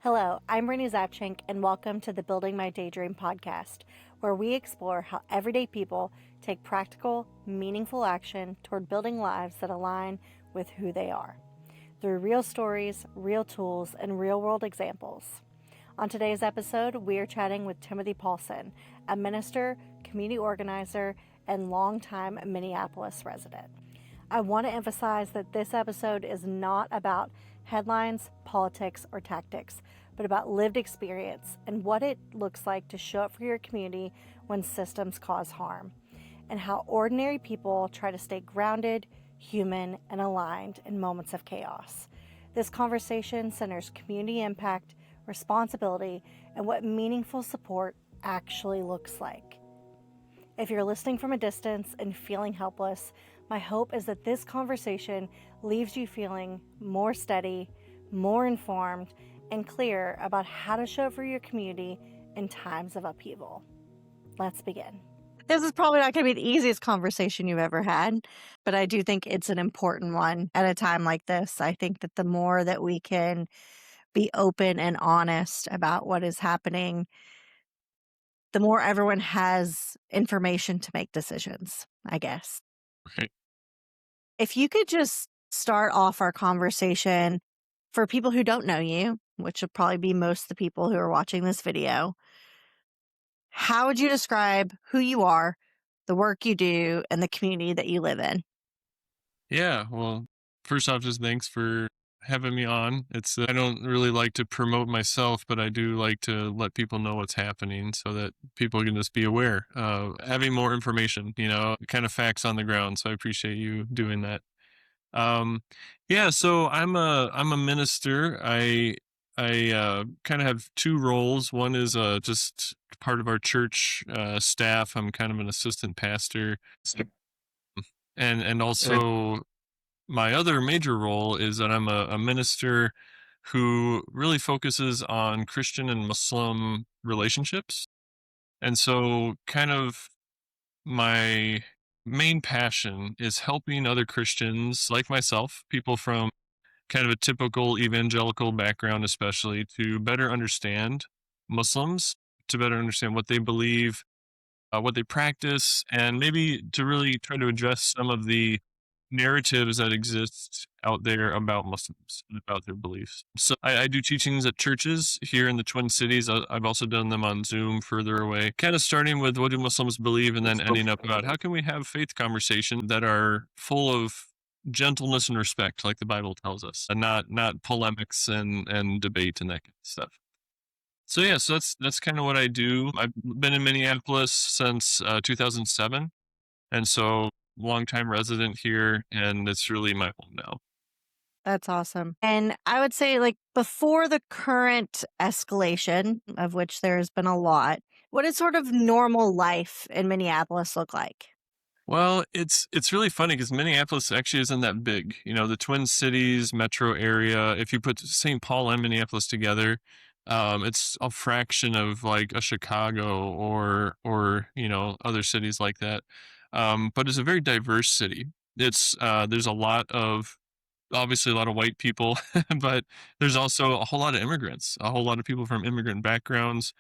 Hello, I'm Brandi Zapchenk, and welcome to the Building My Daydream podcast, where we explore how everyday people take practical, meaningful action toward building lives that align with who they are, through real stories, real tools, and real-world examples. On today's episode, we are chatting with Timothy Paulson, a minister, community organizer, and longtime Minneapolis resident. I want to emphasize that this episode is not about headlines, politics, or tactics, but about lived experience and what it looks like to show up for your community when systems cause harm, and how ordinary people try to stay grounded, human, and aligned in moments of chaos. This conversation centers community impact, responsibility, and what meaningful support actually looks like. If you're listening from a distance and feeling helpless, my hope is that this conversation leaves you feeling more steady, more informed, and clear about how to show up for your community in times of upheaval. Let's begin. This is probably not going to be the easiest conversation you've ever had, but I do think it's an important one at a time like this. I think that the more that we can be open and honest about what is happening, the more everyone has information to make decisions, I guess. Right. If you could just start off our conversation for people who don't know you, which would probably be most of the people who are watching this video, how would you describe who you are, the work you do, and the community that you live in? Yeah, well, first off, just thanks for having me on. I don't really like to promote myself, but I do like to let people know what's happening so that people can just be aware, having more information, kind of facts on the ground. So I appreciate you doing that. Yeah, so I'm a minister. I kind of have two roles. One is just part of our church staff. I'm kind of an assistant pastor, and also my other major role is that I'm a minister who really focuses on Christian and Muslim relationships. And so kind of my main passion is helping other Christians like myself, people from kind of a typical evangelical background, especially, to better understand Muslims, to better understand what they believe, what they practice, and maybe to really try to address some of the narratives that exist out there about Muslims and about their beliefs. So I do teachings at churches here in the Twin Cities. I've also done them on Zoom further away, kind of starting with what do Muslims believe and then ending up about how can we have faith conversations that are full of gentleness and respect, like the Bible tells us, and not polemics and debate and that kind of stuff. So yeah, so that's kind of what I do. I've been in Minneapolis since 2007, and so longtime resident here, and it's really my home now. That's awesome. And I would say, like, before the current escalation, of which there's been a lot, what does sort of normal life in Minneapolis look like? Well, it's really funny because Minneapolis actually isn't that big. The Twin Cities metro area, if you put St. Paul and Minneapolis together, it's a fraction of like a Chicago or other cities like that. But it's a very diverse city. There's obviously a lot of white people, but there's also a whole lot of immigrants, a whole lot of people from immigrant backgrounds.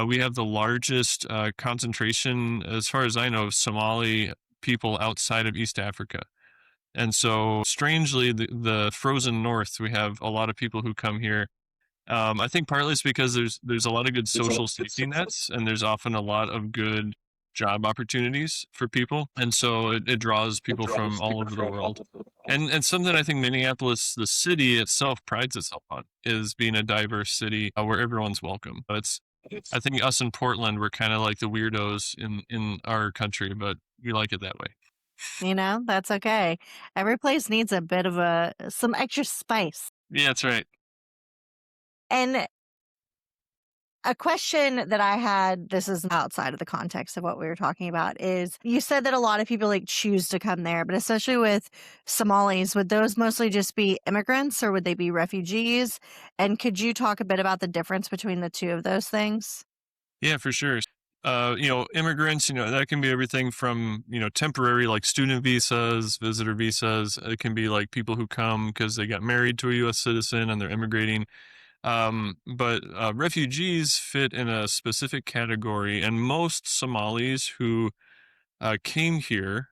We have the largest concentration, as far as I know, of Somali people outside of East Africa. And so strangely, the frozen north, we have a lot of people who come here. I think partly it's because there's a lot of good social safety nets, and there's often a lot of good job opportunities for people. And so it draws people from all over the world. And something I think Minneapolis, the city itself, prides itself on is being a diverse city where everyone's welcome. I think us in Portland, we're kind of like the weirdos in our country, but we like it that way. That's okay. Every place needs a bit of some extra spice. Yeah, that's right. And a question that I had, this is outside of the context of what we were talking about, is you said that a lot of people choose to come there, but especially with Somalis, would those mostly just be immigrants or would they be refugees? And could you talk a bit about the difference between the two of those things? Yeah, for sure. Immigrants, that can be everything from, temporary like student visas, visitor visas. It can be like people who come because they got married to a U.S. citizen and they're immigrating. But refugees fit in a specific category, and most Somalis who came here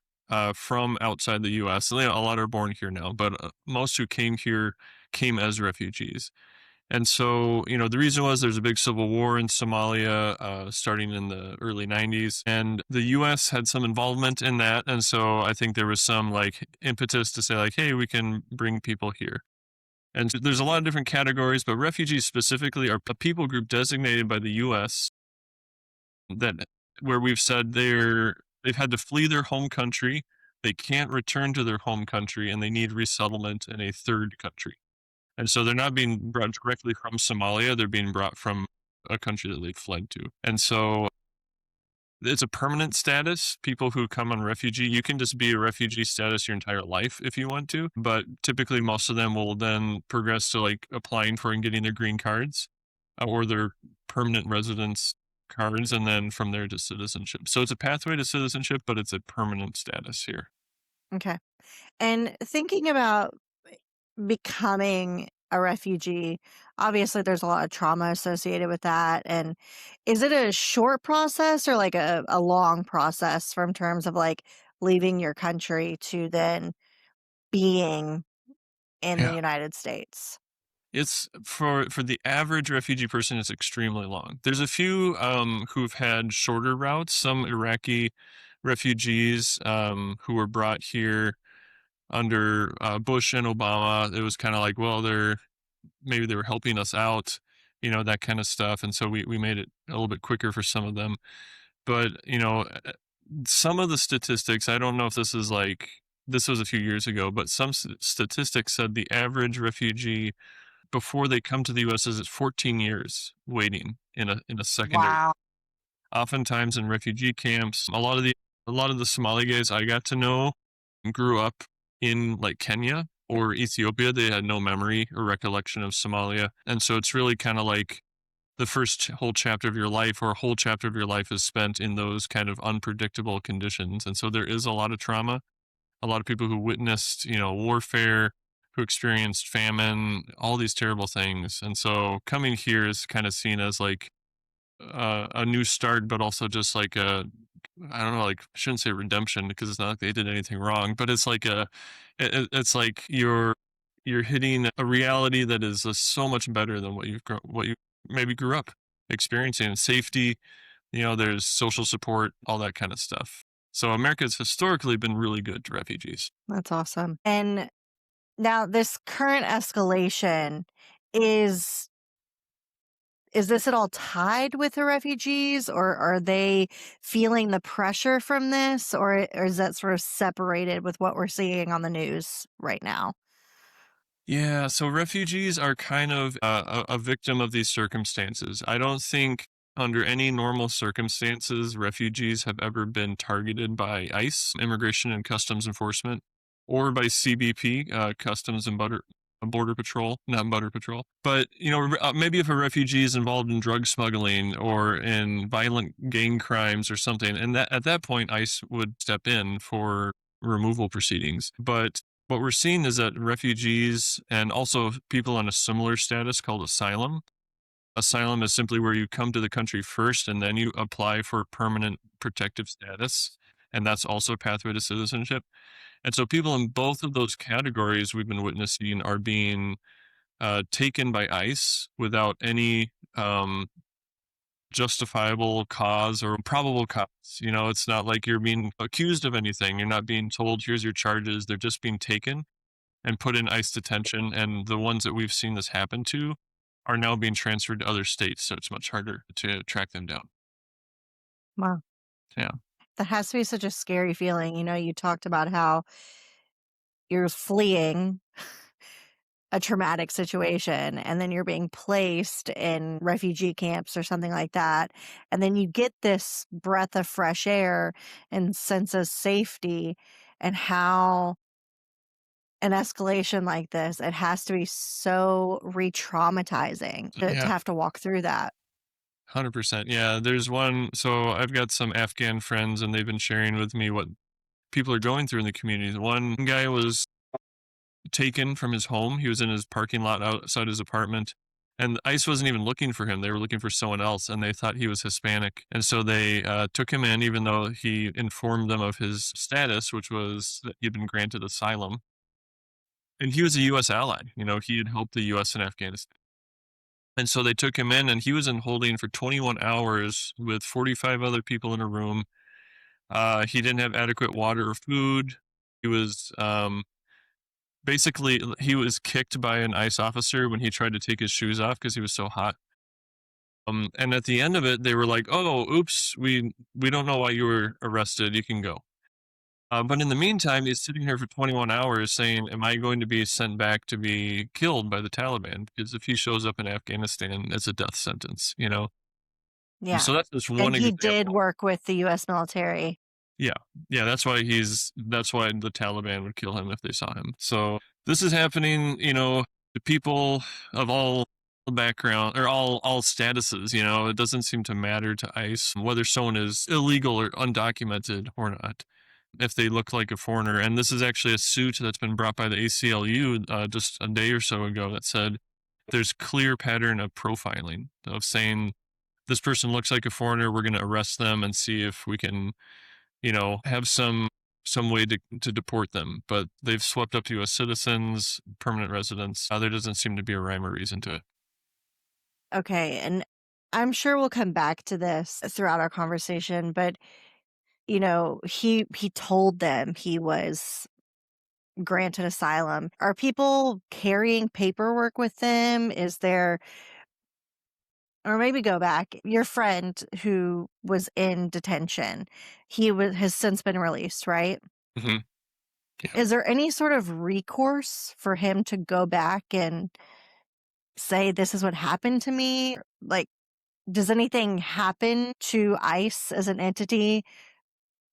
from outside the U.S. A lot are born here now, but most who came here came as refugees. And so, the reason was there's a big civil war in Somalia starting in the early 90s, and the U.S. had some involvement in that. And so I think there was some like impetus to say like, hey, we can bring people here. And so there's a lot of different categories, but refugees specifically are a people group designated by the U.S. that where we've said they've had to flee their home country, they can't return to their home country, and they need resettlement in a third country. And so they're not being brought directly from Somalia, they're being brought from a country that they fled to. And so it's a permanent status. People who come on refugee, you can just be a refugee status your entire life if you want to, but typically most of them will then progress to like applying for and getting their green cards or their permanent residence cards, and then from there to citizenship. So it's a pathway to citizenship, but it's a permanent status here. Okay. And thinking about becoming a refugee, obviously there's a lot of trauma associated with that. And is it a short process or like a long process from terms of like leaving your country to then being in the Yeah. United States? It's for the average refugee person, it's extremely long. There's a few who've had shorter routes, some Iraqi refugees who were brought here under Bush and Obama. It was kind of like, well, maybe they were helping us out, that kind of stuff. And so we made it a little bit quicker for some of them. But, some of the statistics, I don't know if this was a few years ago, but some statistics said the average refugee before they come to the U.S. is 14 years waiting in a secondary. Wow. Oftentimes in refugee camps, a lot of the Somali guys I got to know grew up in like Kenya or Ethiopia. They had no memory or recollection of Somalia, and so it's really kind of like the first whole chapter of your life, or a whole chapter of your life, is spent in those kind of unpredictable conditions. And so there is a lot of trauma, a lot of people who witnessed, warfare, who experienced famine, all these terrible things. And so coming here is kind of seen as like a new start, but also just like I don't know, like I shouldn't say redemption because it's not like they did anything wrong, but it's like it's like you're hitting a reality that is so much better than what you maybe grew up experiencing. Safety, there's social support, all that kind of stuff. So America's historically been really good to refugees. That's awesome. And now this current escalation is this at all tied with the refugees, or are they feeling the pressure from this, or is that sort of separated with what we're seeing on the news right now? Yeah, so refugees are kind of a victim of these circumstances. I don't think under any normal circumstances refugees have ever been targeted by ICE, Immigration and Customs Enforcement, or by CBP, Customs and Border Patrol, not Border Patrol. But, maybe if a refugee is involved in drug smuggling or in violent gang crimes or something, and at that point ICE would step in for removal proceedings. But what we're seeing is that refugees and also people on a similar status called asylum. Asylum is simply where you come to the country first and then you apply for permanent protective status. And that's also a pathway to citizenship. And so people in both of those categories we've been witnessing are being taken by ICE without any justifiable cause or probable cause. It's not like you're being accused of anything. You're not being told, here's your charges. They're just being taken and put in ICE detention. And the ones that we've seen this happen to are now being transferred to other states. So it's much harder to track them down. Wow. Yeah. That has to be such a scary feeling. You talked about how you're fleeing a traumatic situation and then you're being placed in refugee camps or something like that. And then you get this breath of fresh air and sense of safety, and how an escalation like this, it has to be so re-traumatizing to Yeah. have to walk through that. 100%. Yeah. There's one. So I've got some Afghan friends and they've been sharing with me what people are going through in the communities. One guy was taken from his home. He was in his parking lot outside his apartment. And ICE wasn't even looking for him. They were looking for someone else, and they thought he was Hispanic. And so they took him in, even though he informed them of his status, which was that he'd been granted asylum. And he was a U.S. ally. He had helped the U.S. in Afghanistan. And so they took him in, and he was in holding for 21 hours with 45 other people in a room. He didn't have adequate water or food. He was basically, he was kicked by an ICE officer when he tried to take his shoes off because he was so hot. And at the end of it, they were like, "Oh, oops, we don't know why you were arrested. You can go." But in the meantime, he's sitting here for 21 hours saying, "Am I going to be sent back to be killed by the Taliban? Because if he shows up in Afghanistan, it's a death sentence." And Yeah. so that's just And one he did example. work with the US military. Yeah. Yeah, that's why the Taliban would kill him if they saw him. So this is happening, to people of all background or all statuses. It doesn't seem to matter to ICE whether someone is illegal or undocumented or not, if they look like a foreigner. And this is actually a suit that's been brought by the ACLU just a day or so ago that said there's clear pattern of profiling, of saying this person looks like a foreigner, we're going to arrest them and see if we can have some way to deport them. But they've swept up to U.S. citizens, permanent residents. There doesn't seem to be a rhyme or reason to it. Okay, and I'm sure we'll come back to this throughout our conversation, but he told them he was granted asylum. Are people carrying paperwork with them? Is there, or maybe go back, your friend who was in detention, has since been released, right? Mm-hmm. Yeah. Is there any sort of recourse for him to go back and say, this is what happened to me? Like, does anything happen to ICE as an entity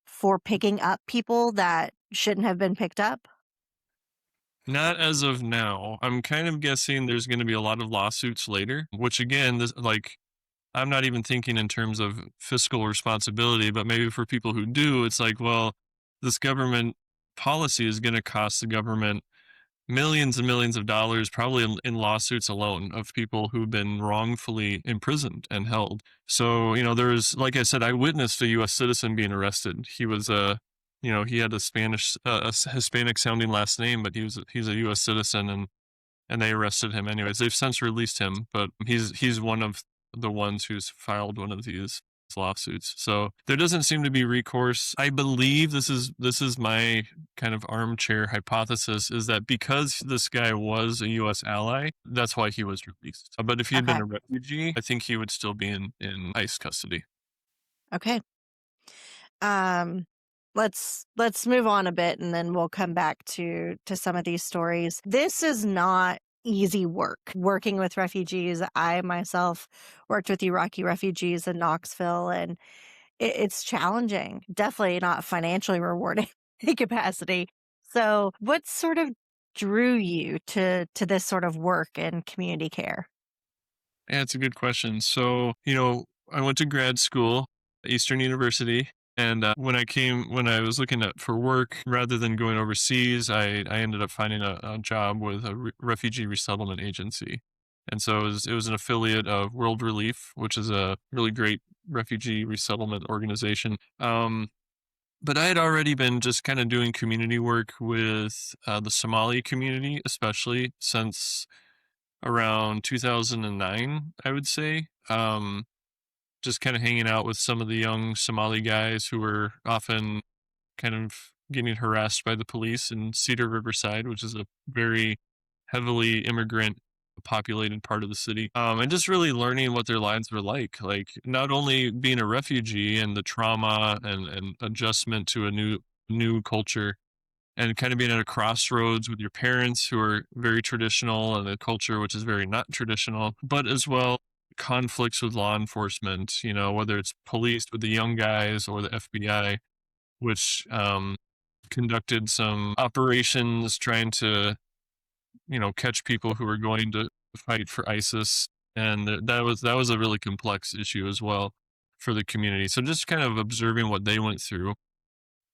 for picking up people that shouldn't have been picked up? Not as of now. I'm kind of guessing there's going to be a lot of lawsuits later, which again, I'm not even thinking in terms of fiscal responsibility, but maybe for people who do, it's like, well, this government policy is going to cost the government millions and millions of dollars, probably in lawsuits alone, of people who've been wrongfully imprisoned and held. So, there's, like I said, I witnessed a U.S. citizen being arrested. He was he had a Hispanic sounding last name, but he's a U.S. citizen, and they arrested him anyways. They've since released him, but he's one of the ones who's filed one of these lawsuits. So there doesn't seem to be recourse. I believe this is my kind of armchair hypothesis, is that because this guy was a US ally, that's why he was released. But if he had been Okay. a refugee, I think he would still be in ICE custody. Okay. Um, let's move on a bit, and then we'll come back to some of these stories. This is not easy work. Working with refugees, I myself worked with Iraqi refugees in Knoxville, and it's challenging. Definitely not financially rewarding in capacity. So, what sort of drew you to this sort of work in community care? Yeah, it's a good question. So, I went to grad school, Eastern University, and when I was looking for work, rather than going overseas, I ended up finding a job with a refugee resettlement agency. And so it was an affiliate of World Relief, which is a really great refugee resettlement organization. But I had already been just kind of doing community work with the Somali community, especially since around 2009, I would say. Just kind of hanging out with some of the young Somali guys who were often kind of getting harassed by the police in Cedar Riverside, which is a very heavily immigrant populated part of the city. And just really learning what their lives were like not only being a refugee and the trauma and adjustment to a new culture, and kind of being at a crossroads with your parents who are very traditional and a culture which is very not traditional, but as well conflicts with law enforcement, whether it's police with the young guys or the FBI, which conducted some operations trying to, catch people who were going to fight for ISIS. And that was a really complex issue as well for the community. So just kind of observing what they went through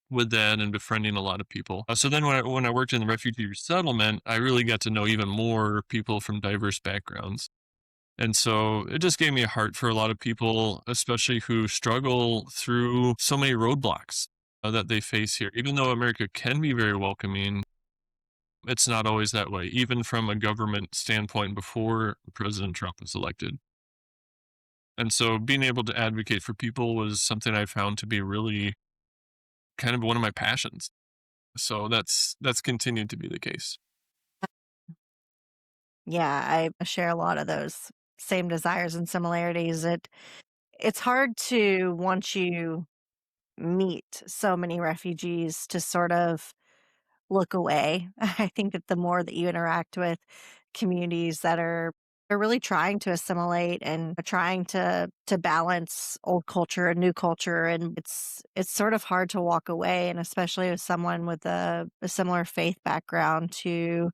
with that and befriending a lot of people. So then when I worked in the refugee resettlement, I really got to know even more people from diverse backgrounds. And so it just gave me a heart for a lot of people, especially who struggle through so many roadblocks that they face here. Even though America can be very welcoming, it's not always that way, even from a government standpoint before President Trump was elected. And so being able to advocate for people was something I found to be really kind of one of my passions. So that's continued to be the case. Yeah, I share a lot of those same desires and similarities. It's hard to, once you meet so many refugees, to sort of look away. I think that the more that you interact with communities that are really trying to assimilate and trying to balance old culture and new culture, and it's sort of hard to walk away, and especially with someone with a similar faith background, to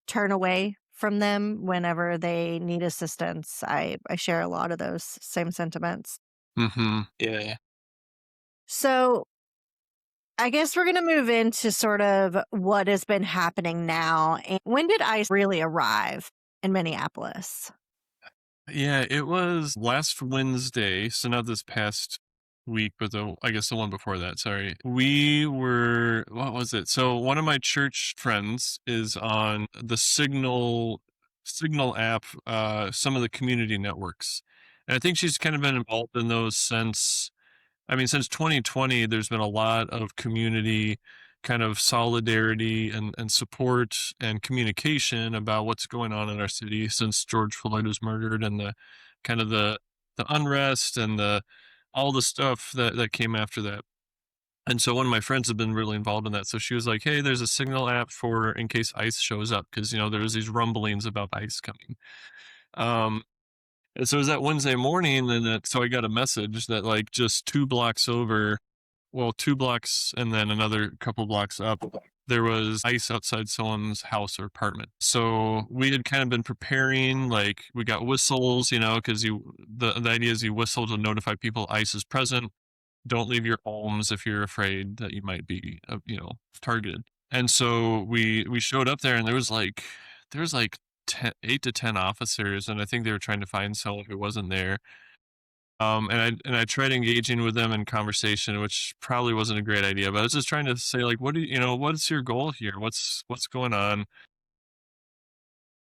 turn away from them whenever they need assistance. I share a lot of those same sentiments. Yeah. So I guess we're going to move into sort of what has been happening now. And when did ICE really arrive in Minneapolis? Yeah, it was last Wednesday, so not this past week, but I guess the one before that, sorry. We were, what was it? So one of my church friends is on the Signal app, some of the community networks. And I think she's kind of been involved in those since 2020, there's been a lot of community kind of solidarity and support and communication about what's going on in our city since George Floyd was murdered, and the kind of the unrest and all the stuff that came after that. And so one of my friends had been really involved in that. So she was like, "Hey, there's a Signal app for in case ICE shows up, because there's these rumblings about ICE coming." Um, and so it was that Wednesday morning, and so I got a message that, like, just 2 blocks over, well, 2 blocks and then another couple blocks up, there was ICE outside someone's house or apartment. So we had kind of been preparing, like, we got whistles, because the idea is you whistle to notify people ICE is present. Don't leave your homes if you're afraid that you might be, targeted. And so we showed up there, and there was like 8 to 10 officers, and I think they were trying to find someone who wasn't there. And I tried engaging with them in conversation, which probably wasn't a great idea. But I was just trying to say, like, what's your goal here? What's going on?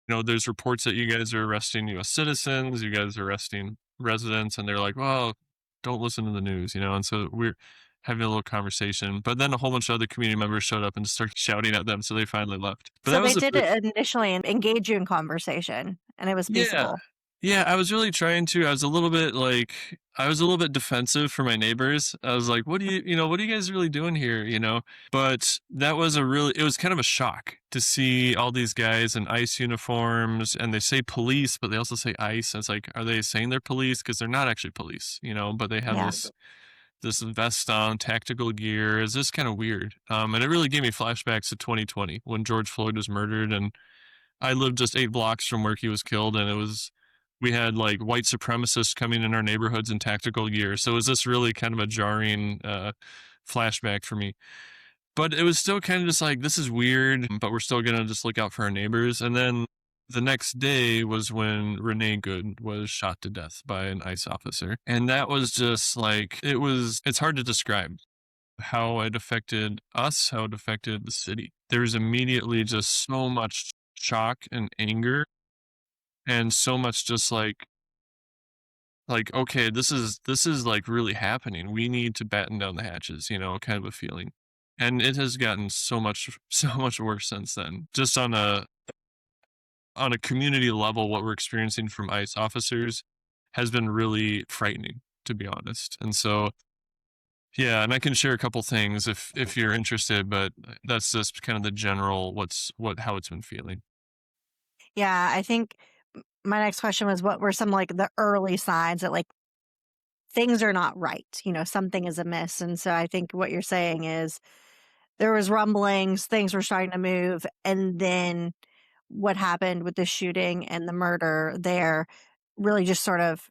There's reports that you guys are arresting U.S. citizens, you guys are arresting residents, and they're like, well, don't listen to the news, And so we're having a little conversation, but then a whole bunch of other community members showed up and started shouting at them, so they finally left. But So that was they the did first. initially engage you in conversation, and it was Yeah. peaceable. Yeah, I was really trying to. I was a little bit defensive for my neighbors. I was like, what are you guys really doing here? But it was kind of a shock to see all these guys in ICE uniforms, and they say police, but they also say ICE. And it's like, are they saying they're police? Because they're not actually police, but they have Yeah. this vest on, tactical gear. Is this kind of weird? And it really gave me flashbacks to 2020 when George Floyd was murdered, and I lived just 8 blocks from where he was killed, and we had like white supremacists coming in our neighborhoods in tactical gear. So it was this really kind of a jarring flashback for me. But it was still kind of just like, this is weird, but we're still going to just look out for our neighbors. And then the next day was when Renee Good was shot to death by an ICE officer. And that was just like, it's hard to describe how it affected us, how it affected the city. There was immediately just so much shock and anger, and so much just like, okay, this is like really happening. We need to batten down the hatches, kind of a feeling. And it has gotten so much so much worse since then. Just on a community level, what we're experiencing from ICE officers has been really frightening, to be honest. And so, yeah, and I can share a couple things if you're interested, but that's just kind of the general how it's been feeling. Yeah, I think my next question was, what were some like the early signs that like things are not right? Something is amiss. And so I think what you're saying is there was rumblings, things were starting to move, and then what happened with the shooting and the murder there really just sort of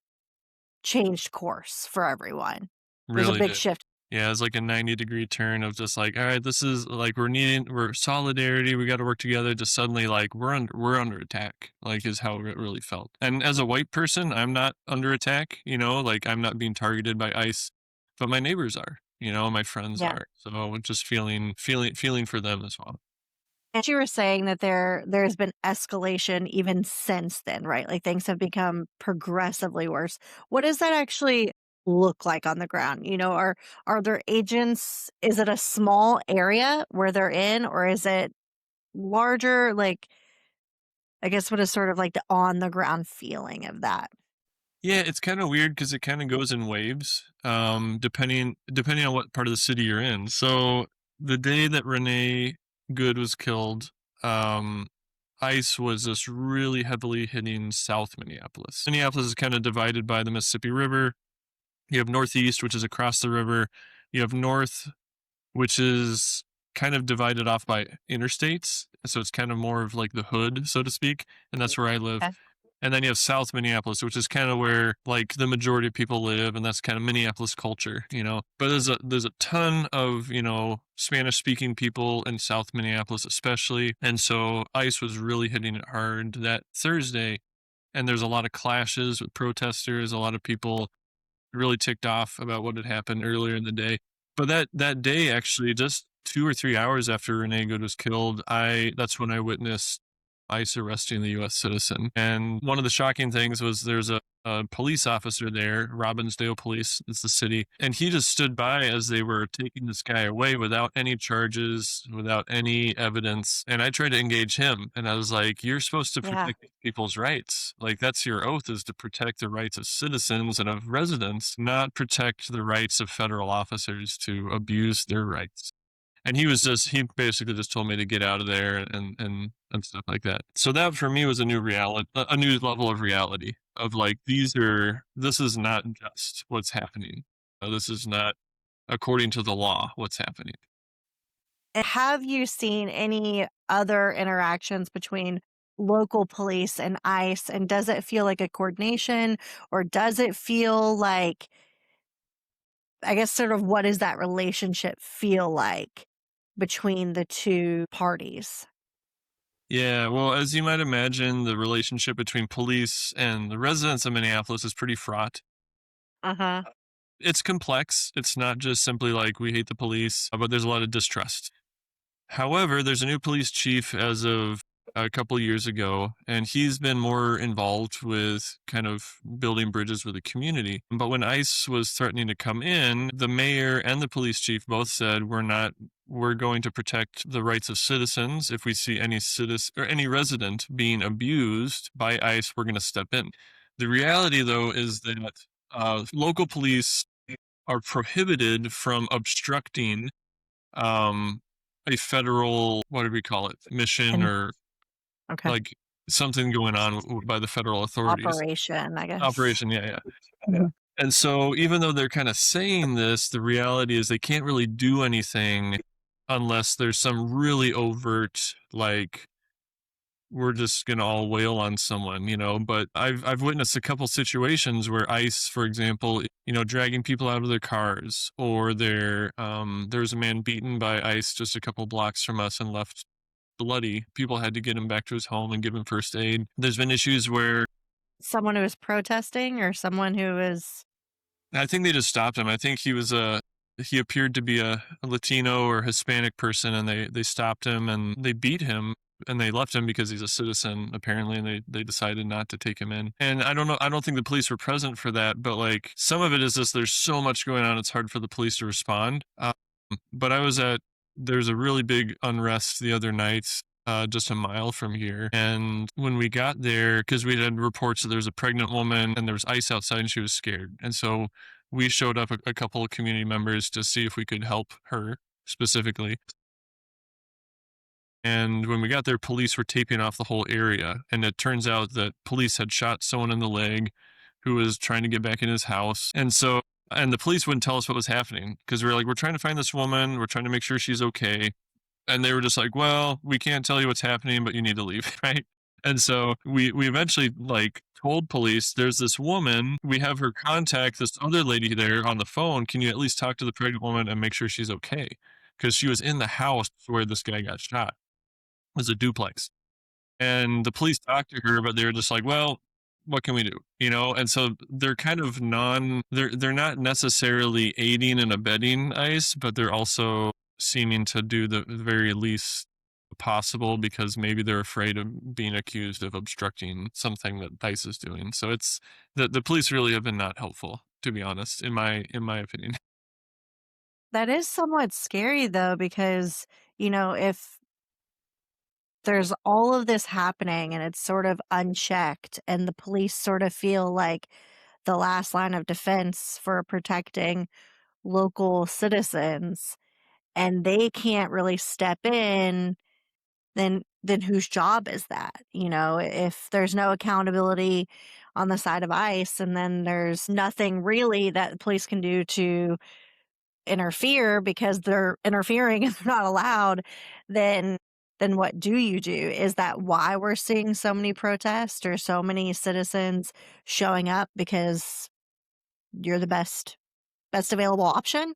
changed course for everyone. There's a Really big did. shift. Yeah, it's like a 90-degree turn of just like, all right, this is like we're solidarity, we got to work together. Just suddenly like we're under attack, like is how it really felt. And as a white person, I'm not under attack, like I'm not being targeted by ICE, but my neighbors are, my friends Yeah. are. So just feeling for them as well. And you were saying that there's been escalation even since then, right? Like things have become progressively worse. What does that actually look like on the ground? Are there agents? Is it a small area where they're in, or is it larger? Like, I guess what is sort of like the on the ground feeling of that? Yeah, it's kind of weird because it kind of goes in waves, depending on what part of the city you're in. So the day that Renee Good was killed, um, ICE was just really heavily hitting South Minneapolis. Minneapolis is kind of divided by the Mississippi River. You have Northeast, which is across the river. You have North, which is kind of divided off by interstates. So it's kind of more of like the hood, so to speak. And that's where I live. Okay. And then you have South Minneapolis, which is kind of where like the majority of people live, and that's kind of Minneapolis culture. But there's a ton of Spanish speaking people in South Minneapolis, especially, and so ICE was really hitting it hard that Thursday, and there's a lot of clashes with protesters, a lot of people really ticked off about what had happened earlier in the day. But that day, actually, just 2 or 3 hours after Renee Good was killed, that's when I witnessed ICE arresting the U.S. citizen. And one of the shocking things was there's a police officer there, Robbinsdale Police, it's the city, and he just stood by as they were taking this guy away without any charges, without any evidence. And I tried to engage him, and I was like, "You're supposed to Yeah. protect people's rights. Like that's your oath, is to protect the rights of citizens and of residents, not protect the rights of federal officers to abuse their rights." And he basically just told me to get out of there and stuff like that. So that for me was a new reality, a new level of reality of like, this is not just what's happening. This is not according to the law what's happening. And have you seen any other interactions between local police and ICE? And does it feel like a coordination, or does it feel like, I guess, sort of what does that relationship feel like between the two parties? Yeah, well, as you might imagine, the relationship between police and the residents of Minneapolis is pretty fraught. Uh huh. It's complex. It's not just simply like we hate the police, but there's a lot of distrust. However, there's a new police chief as of a couple years ago, and he's been more involved with kind of building bridges with the community. But when ICE was threatening to come in, the mayor and the police chief both said, we're going to protect the rights of citizens. If we see any citizen or any resident being abused by ICE, we're going to step in. The reality, though, is that local police are prohibited from obstructing um, a federal, what do we call it, mission, And or okay, like something going on by the federal authorities. operation, I guess. Operation, yeah, yeah. Mhm. And so even though they're kind of saying this, the reality is they can't really do anything unless there's some really overt, like, we're just gonna all wail on someone. But I've witnessed a couple situations where ICE, for example, dragging people out of their cars, or there's a man beaten by ICE just a couple blocks from us and left bloody. People had to get him back to his home and give him first aid. There's been issues where Someone who was protesting, or someone who was. I think they just stopped him. I think he appeared to be a Latino or Hispanic person, and they stopped him and they beat him, and they left him because he's a citizen apparently, and they decided not to take him in. And I don't know, I don't think the police were present for that, but like some of it is just there's so much going on, it's hard for the police to respond. But there's a really big unrest the other night, just a mile from here. And when we got there, because we had reports that there was a pregnant woman and there was ICE outside and she was scared. And so we showed up, a couple of community members, to see if we could help her specifically. And when we got there, police were taping off the whole area. And it turns out that police had shot someone in the leg who was trying to get back in his house. And the police wouldn't tell us what was happening, because we were like, we're trying to find this woman. We're trying to make sure she's okay. And they were just like, well, we can't tell you what's happening, but you need to leave, right? And so we eventually like told police, there's this woman, we have her contact this other lady there on the phone. Can you at least talk to the pregnant woman and make sure she's okay? Because she was in the house where this guy got shot. It was a duplex. And the police talked to her, but they were just like, well, what can we do? And so they're kind of they're not necessarily aiding and abetting ICE, but they're also seeming to do the very least possible because maybe they're afraid of being accused of obstructing something that ICE is doing. So it's the police really have been not helpful, to be honest, in my opinion. That is somewhat scary though, because, if there's all of this happening and it's sort of unchecked and the police sort of feel like the last line of defense for protecting local citizens and they can't really step in, then whose job is that? If there's no accountability on the side of ICE and then there's nothing really that the police can do to interfere because they're interfering and they're not allowed, then what do you do? Is that why we're seeing so many protests or so many citizens showing up because you're the best available option?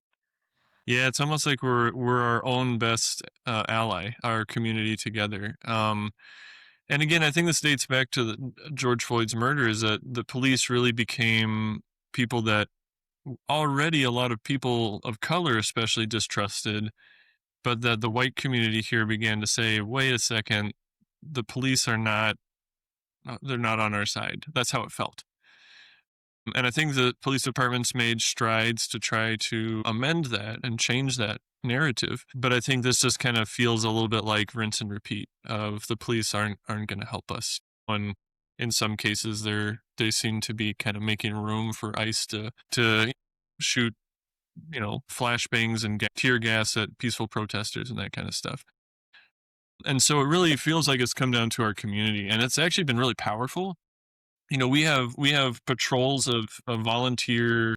Yeah, it's almost like we're our own best ally, our community together. And again, I think this dates back to George Floyd's murder. Is that the police really became people that already a lot of people of color, especially, distrusted, but that the white community here began to say, "Wait a second, the police are not. They're not on our side." That's how it felt. And I think the police departments made strides to try to amend that and change that narrative. But I think this just kind of feels a little bit like rinse and repeat of the police aren't going to help us. When in some cases they seem to be kind of making room for ICE to shoot, flashbangs and tear gas at peaceful protesters and that kind of stuff. And so it really feels like it's come down to our community, and it's actually been really powerful. We have patrols of volunteer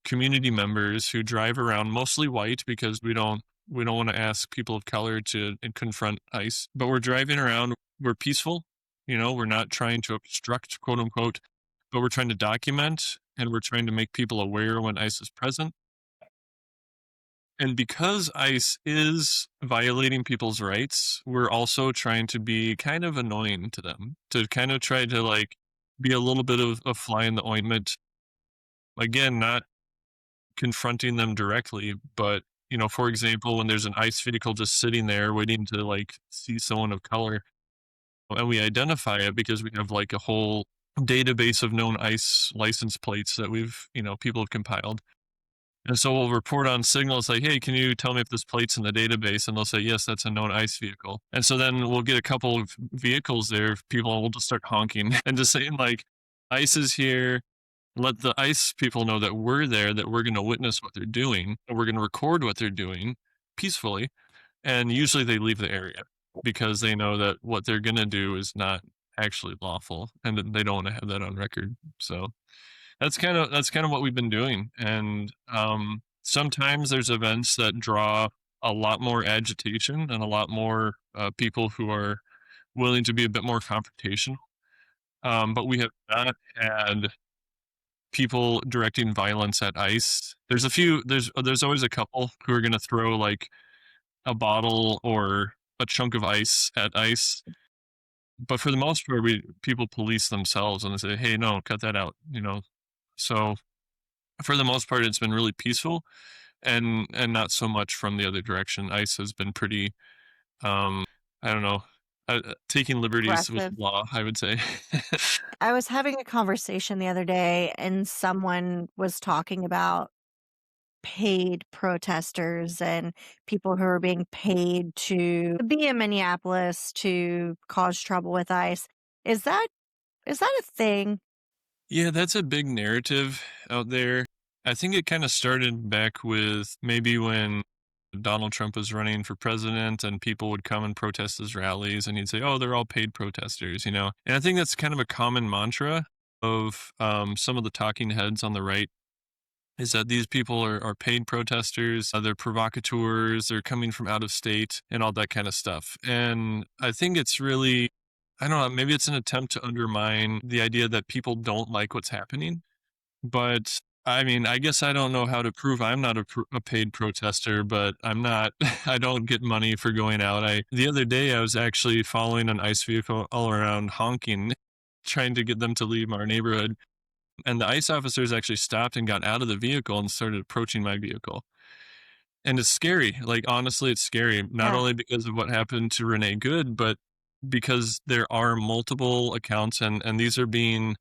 community members who drive around, mostly white, because we don't want to ask people of color to confront ICE. But we're driving around. We're peaceful. We're not trying to obstruct, quote unquote, but we're trying to document and we're trying to make people aware when ICE is present. And because ICE is violating people's rights, we're also trying to be kind of annoying to them, to kind of try to like be a little bit of a fly in the ointment. Again, not confronting them directly, but for example, when there's an ICE vehicle just sitting there waiting to like see someone of color, and we identify it because we have like a whole database of known ICE license plates that people have compiled. And so we'll report on signals like, hey, can you tell me if this plate's in the database? And they'll say, yes, that's a known ICE vehicle. And so then we'll get a couple of vehicles there. People will just start honking and just saying like, ICE is here. Let the ICE people know that we're there, that we're going to witness what they're doing, and we're going to record what they're doing peacefully. And usually they leave the area because they know that what they're going to do is not actually lawful and they don't want to have that on record. So that's kind of what we've been doing. And sometimes there's events that draw a lot more agitation and a lot more people who are willing to be a bit more confrontational. But we have not had people directing violence at ICE. There's always a couple who are going to throw like a bottle or a chunk of ice at ICE. But for the most part, people police themselves and they say, "Hey, no, cut that out." So for the most part, it's been really peaceful, and not so much from the other direction. ICE has been pretty, I don't know, taking liberties with Aggressive. law, I would say. I was having a conversation the other day and someone was talking about paid protesters and people who are being paid to be in Minneapolis to cause trouble with ICE. Is that a thing? Yeah, that's a big narrative out there. I think it kind of started back with maybe when Donald Trump was running for president and people would come and protest his rallies and he'd say, "Oh, they're all paid protesters." And I think that's kind of a common mantra of some of the talking heads on the right, is that these people are paid protesters, they're provocateurs, they're coming from out of state and all that kind of stuff. And I think it's really I don't know, maybe it's an attempt to undermine the idea that people don't like what's happening. But I mean, I guess I don't know how to prove I'm not a paid protester, but I'm not. I don't get money for going out. The other day I was actually following an ICE vehicle all around honking, trying to get them to leave our neighborhood. And the ICE officers actually stopped and got out of the vehicle and started approaching my vehicle. And it's scary. Like, honestly, it's scary. Not Yeah. only because of what happened to Renee Good, but because there are multiple accounts, and these are being,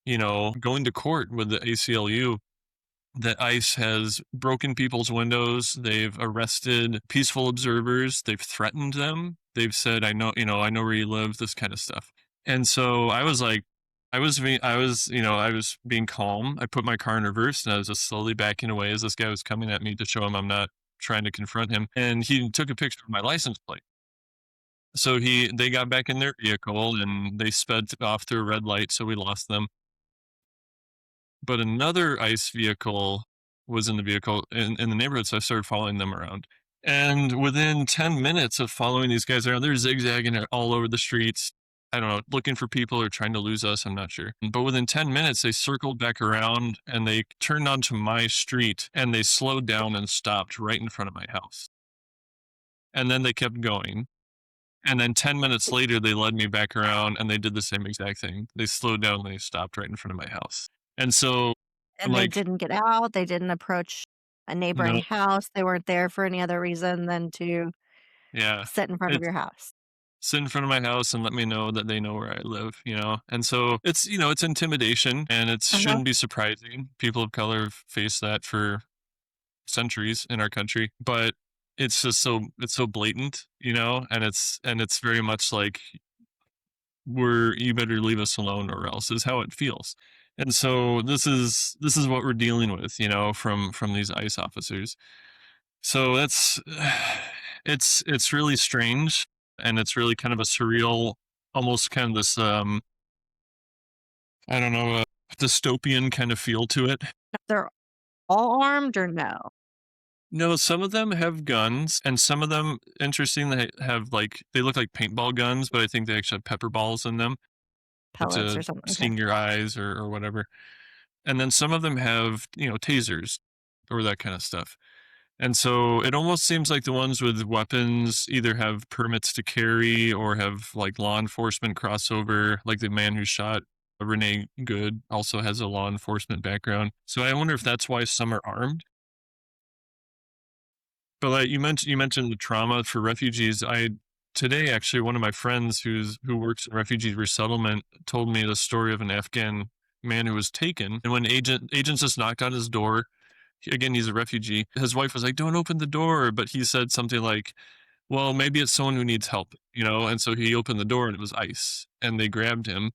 going to court with the ACLU, that ICE has broken people's windows. They've arrested peaceful observers. They've threatened them. They've said, I know where you live, this kind of stuff. And so I was like, I was being calm. I put my car in reverse and I was just slowly backing away as this guy was coming at me to show him I'm not trying to confront him. And he took a picture of my license plate. So they got back in their vehicle and they sped off through a red light. So we lost them. But another ICE vehicle was in the vehicle in the neighborhood, so I started following them around. And within 10 minutes of following these guys around, they're zigzagging all over the streets. I don't know, looking for people or trying to lose us, I'm not sure. But within 10 minutes, they circled back around and they turned onto my street and they slowed down and stopped right in front of my house. And then they kept going. And then 10 minutes later, they led me back around and they did the same exact thing. They slowed down and they stopped right in front of my house. And so, And they like, didn't get out, they didn't approach a neighboring no, house, they weren't there for any other reason than to yeah, sit in front of it's your house. sit in front of my house and let me know that they know where I live. And so it's intimidation, and it Uh-huh. shouldn't be surprising. People of color have faced that for centuries in our country, but it's so blatant, and it's very much like you better leave us alone or else is how it feels. And so this is what we're dealing with, from these ICE officers. So that's it's really strange, and it's really kind of a surreal, almost kind of this I don't know, dystopian kind of feel to it. They're all armed or no? No, some of them have guns, and some of them, interesting, they have like they look like paintball guns, but I think they actually have pepper balls in them Pellets to or something, okay. sting your eyes or whatever. And then some of them have, tasers or that kind of stuff. And so it almost seems like the ones with weapons either have permits to carry or have like law enforcement crossover, like the man who shot Renee Good also has a law enforcement background. So I wonder if that's why some are armed. But like you mentioned the trauma for refugees. I today actually one of my friends who works in refugee resettlement told me the story of an Afghan man who was taken, and when agents just knocked on his door. Again, he's a refugee. His wife was like, "Don't open the door," but he said something like, "Well, maybe it's someone who needs help." And so he opened the door and it was ICE, and they grabbed him.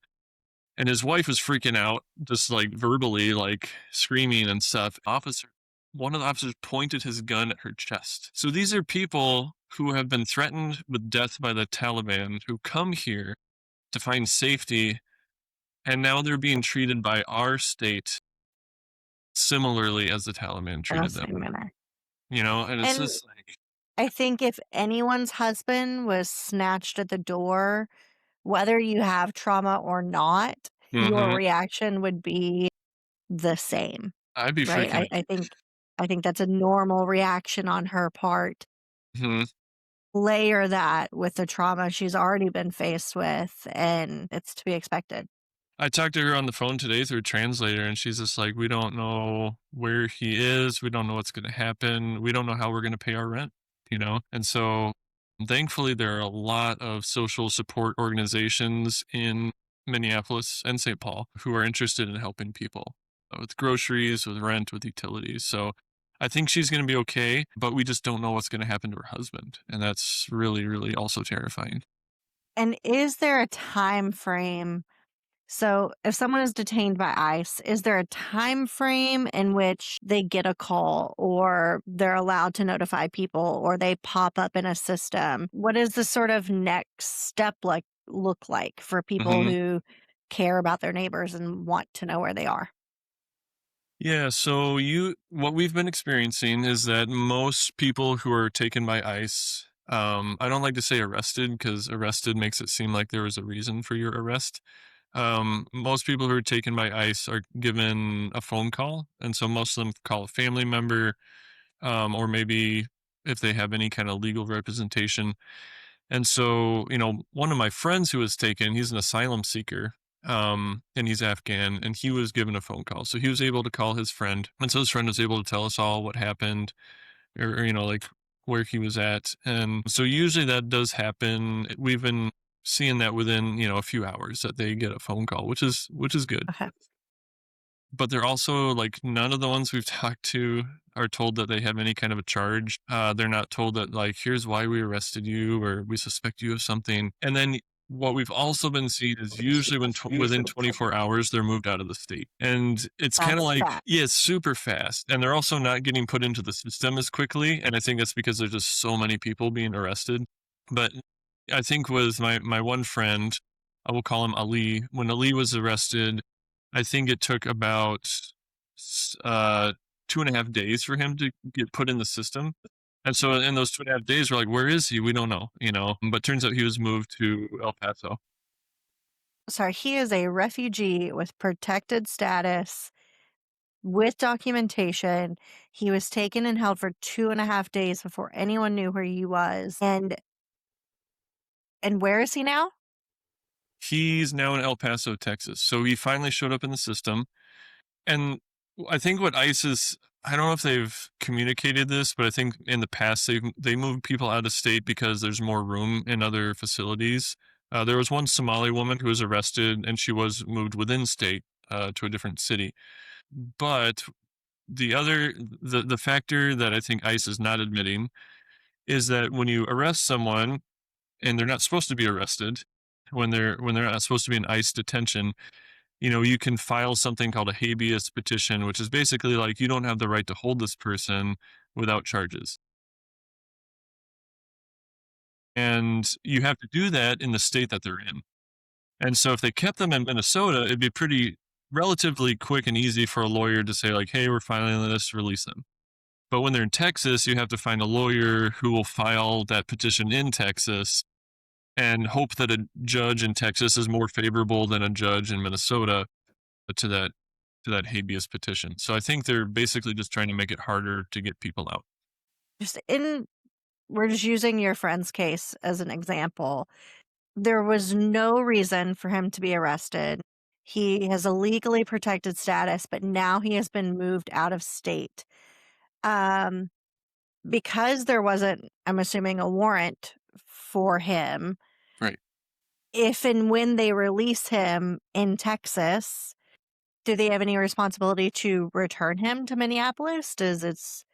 And his wife was freaking out, just like verbally, like screaming and stuff. One of the officers pointed his gun at her chest. So these are people who have been threatened with death by the Taliban who come here to find safety, and now they're being treated by our state similarly as the Taliban In the treated them. same manner. And it's And just like, I think if anyone's husband was snatched at the door, whether you have trauma or not, your mm-hmm. reaction would be the same, I'd be right? freaking. I think that's a normal reaction on her part. Mhm. Layer that with the trauma she's already been faced with, and it's to be expected. I talked to her on the phone today through a translator, and she's just like, "We don't know where he is. We don't know what's going to happen. We don't know how we're going to pay our rent. And so, thankfully, there are a lot of social support organizations in Minneapolis and St. Paul who are interested in helping people with groceries, with rent, with utilities. So, I think she's going to be okay, but we just don't know what's going to happen to her husband, and that's really, really also terrifying. And is there a time frame? So, if someone is detained by ICE, is there a time frame in which they get a call or they're allowed to notify people or they pop up in a system? What does the sort of next step look like for people hmm who care about their neighbors and want to know where they are? Yeah, so what we've been experiencing is that most people who are taken by ICE I don't like to say arrested because arrested makes it seem like there was a reason for your arrest. Most people who are taken by ICE are given a phone call, and so most of them call a family member, or maybe if they have any kind of legal representation. And so, one of my friends who was taken, he's an asylum seeker, and he's Afghan, and he was given a phone call. So he was able to call his friend, and so his friend was able to tell us all what happened, or like where he was at. And so usually that does happen. We've been seeing that within, a few hours that they get a phone call, which is good. Okay. But they're also like none of the ones we've talked to are told that they have any kind of a charge. They're not told that like here's why we arrested you or we suspect you of something. And then what we've also been seeing is usually within 24 hours they're moved out of the state, and it's kind of That's like fast. yeah, it's super fast, and they're also not getting put into the system as quickly. And I think that's because there's just so many people being arrested. But I think with my one friend, I will call him Ali. When Ali was arrested, I think it took about 2.5 days for him to get put in the system. And so in those 2.5 days, we're like, where is he? We don't know. But turns out he was moved to El Paso. Sorry, he is a refugee with protected status with documentation. He was taken and held for 2.5 days before anyone knew where he was. And where is he now? He's now in El Paso, Texas. So he finally showed up in the system. And I think what ICE is, I don't know if they've communicated this, but I think in the past they moved people out of state because there's more room in other facilities. There was one Somali woman who was arrested, and she was moved within state to a different city. But the factor that I think ICE is not admitting is that when you arrest someone and they're not supposed to be arrested, when they're not supposed to be in ICE detention, you can file something called a habeas petition, which is basically like you don't have the right to hold this person without charges. And you have to do that in the state that they're in. And so if they kept them in Minnesota, it'd be pretty relatively quick and easy for a lawyer to say, like, hey, we're filing this, release them. But when they're in Texas, you have to find a lawyer who will file that petition in Texas and hope that a judge in Texas is more favorable than a judge in Minnesota to that habeas petition. So I think they're basically just trying to make it harder to get people out. Just in We're just using your friend's case as an example. There was no reason for him to be arrested. He has a legally protected status, but now he has been moved out of state. Um, because there wasn't, I'm assuming, a warrant for him, Right. if and when they release him in Texas, do they have any responsibility to return him to Minneapolis? Does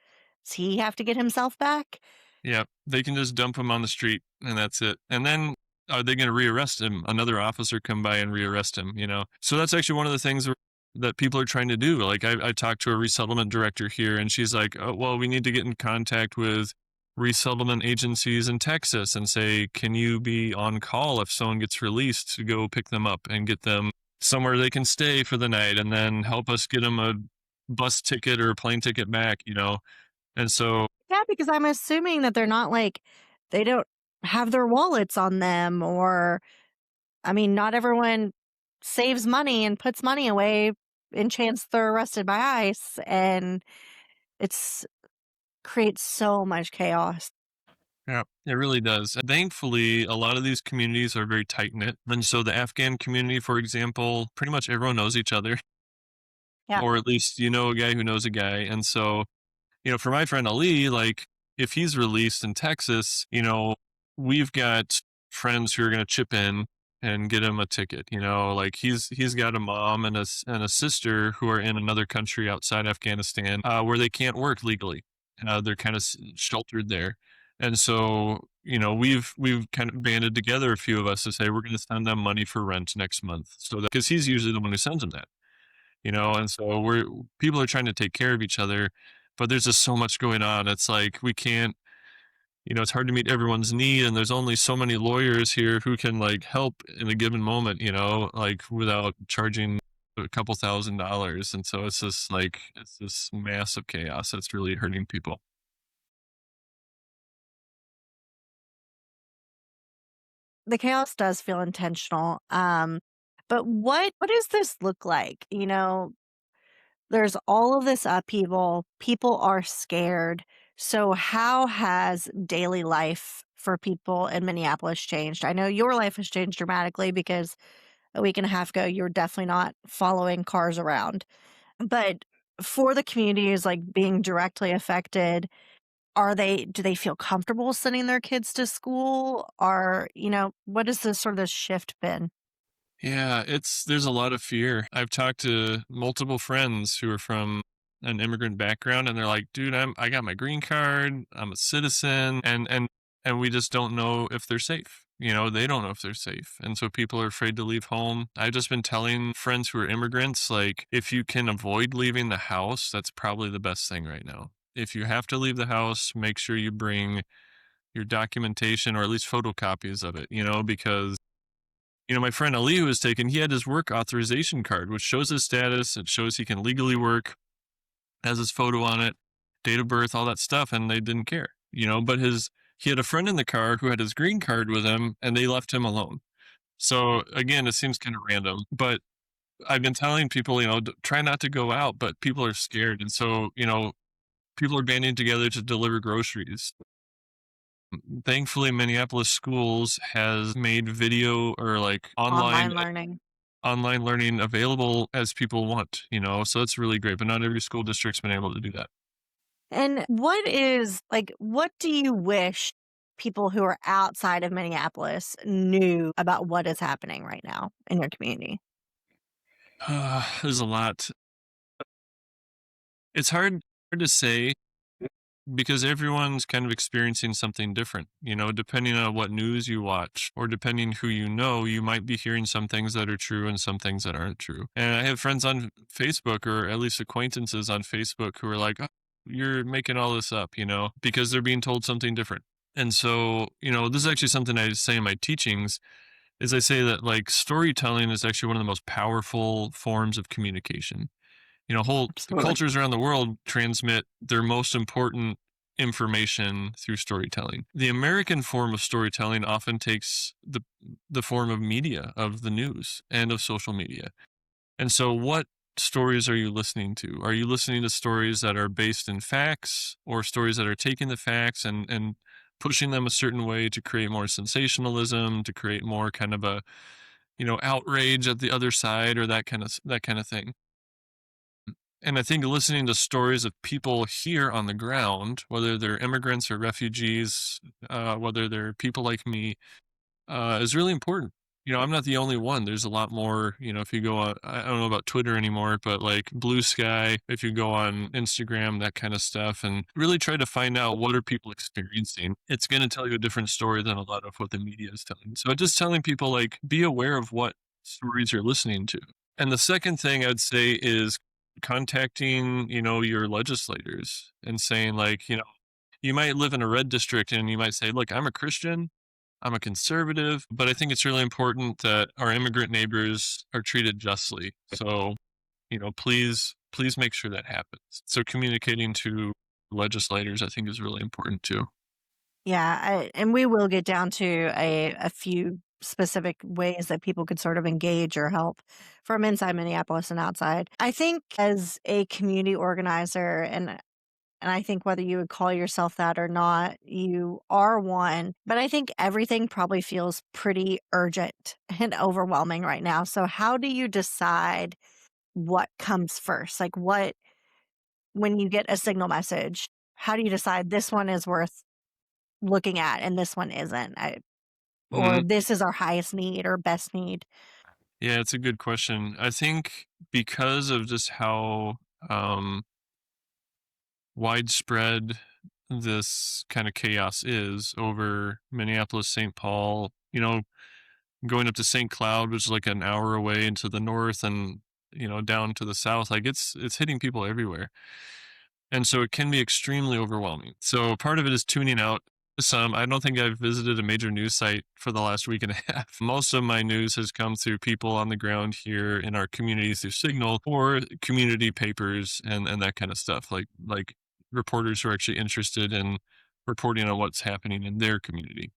he have to get himself back? Yeah. They can just dump him on the street and that's it. And then are they going to rearrest him? Another officer come by and rearrest him? So that's actually one of the things that people are trying to do. Like I talked to a resettlement director here and she's like, oh, well, we need to get in contact with resettlement agencies in Texas and say, can you be on call if someone gets released to go pick them up and get them somewhere they can stay for the night and then help us get them a bus ticket or a plane ticket back. And so, Yeah, because I'm assuming that they're not like, they don't have their wallets on them, or, I mean, not everyone saves money and puts money away in chance they're arrested by ICE, and it's creates so much chaos. yeah, it really does. And thankfully, a lot of these communities are very tight knit. And so the Afghan community, for example, pretty much everyone knows each other, Yeah. or at least you know a guy who knows a guy. And so, for my friend Ali, like if he's released in Texas, we've got friends who are going to chip in and get him a ticket. Like he's got a mom and a sister who are in another country outside Afghanistan where they can't work legally. They're kind of sheltered there, and so we've kind of banded together a few of us to say we're going to send them money for rent next month, so that because he's usually the one who sends them that. And so people are trying to take care of each other, but there's just so much going on. It's like we can't, it's hard to meet everyone's need, and there's only so many lawyers here who can like help in a given moment, like without charging a couple $1,000s. And so it's this massive chaos that's really hurting people. the chaos does feel intentional. But what does this look like? You know, there's all of this upheaval. People are scared. So how has daily life for people in Minneapolis changed? I know your life has changed dramatically because a week and a half ago you were definitely not following cars around. But for the communities like being directly affected, do they feel comfortable sending their kids to school? Or, you know, what has this sort of shift been? Yeah, there's a lot of fear. I've talked to multiple friends who are from an immigrant background, and they're like, "Dude, I got my green card. I'm a citizen," and we just don't know if they're safe. You know, they don't know if they're safe, and so people are afraid to leave home. I've just been telling friends who are immigrants, like, if you can avoid leaving the house, that's probably the best thing right now. If you have to leave the house, make sure you bring your documentation or at least photocopies of it. You know, because my friend Ali who was taken, he had his work authorization card, which shows his status. It shows he can legally work, has his photo on it, date of birth, all that stuff, and they didn't care. But he had a friend in the car who had his green card with him, and they left him alone. So again, it seems kind of random, but I've been telling people, try not to go out, but people are scared, and so people are banding together to deliver groceries. Thankfully, Minneapolis schools has made video or like Online learning. online learning available as people want, so that's really great. But not every school district's been able to do that. And what do you wish people who are outside of Minneapolis knew about what is happening right now in your community? There's a lot. It's hard to say because everyone's kind of experiencing something different. Depending on what news you watch or depending who you might be hearing some things that are true and some things that aren't true. And I have friends on Facebook, or at least acquaintances on Facebook, who are like, "Oh, you're making all this up," because they're being told something different. And so, this is actually something I say in my teachings, is I say that like storytelling is actually one of the most powerful forms of communication. Whole Absolutely. cultures around the world transmit their most important information through storytelling. The American form of storytelling often takes the form of media, of the news and of social media. And so what stories are you listening to? Are you listening to stories that are based in facts, or stories that are taking the facts and pushing them a certain way to create more sensationalism, to create more kind of a, outrage at the other side, or that kind of thing? And I think listening to stories of people here on the ground, whether they're immigrants or refugees, whether they're people like me, is really important. I'm not the only one. There's a lot more, if you go on, I don't know about Twitter anymore, but like Blue Sky, if you go on Instagram, that kind of stuff, and really try to find out what are people experiencing. It's going to tell you a different story than a lot of what the media is telling. So just telling people, like, be aware of what stories you're listening to. And the second thing I'd say is contacting, your legislators and saying, like, you might live in a red district and you might say, look, I'm a Christian, I'm a conservative, but I think it's really important that our immigrant neighbors are treated justly. So, please make sure that happens. So communicating to legislators, I think, is really important too. Yeah, and we will get down to a few specific ways that people could sort of engage or help from inside Minneapolis and outside. I think as a community organizer, and I think whether you would call yourself that or not, you are one. But I think everything probably feels pretty urgent and overwhelming right now. So how do you decide what comes first? Like when you get a signal message, how do you decide this one is worth looking at and this one isn't? Or Mhm. this is our highest need or best need? Yeah, it's a good question. I think because of just how um, widespread this kind of chaos is over Minneapolis, St. Paul, going up to St. Cloud, which is like an hour away into the north, and down to the south, like it's hitting people everywhere. And so it can be extremely overwhelming. So part of it is tuning out some. I don't think I've visited a major news site for the last week and a half. Most of my news has come through people on the ground here in our communities through Signal, or community papers and that kind of stuff. Like reporters who are actually interested in reporting on what's happening in their community.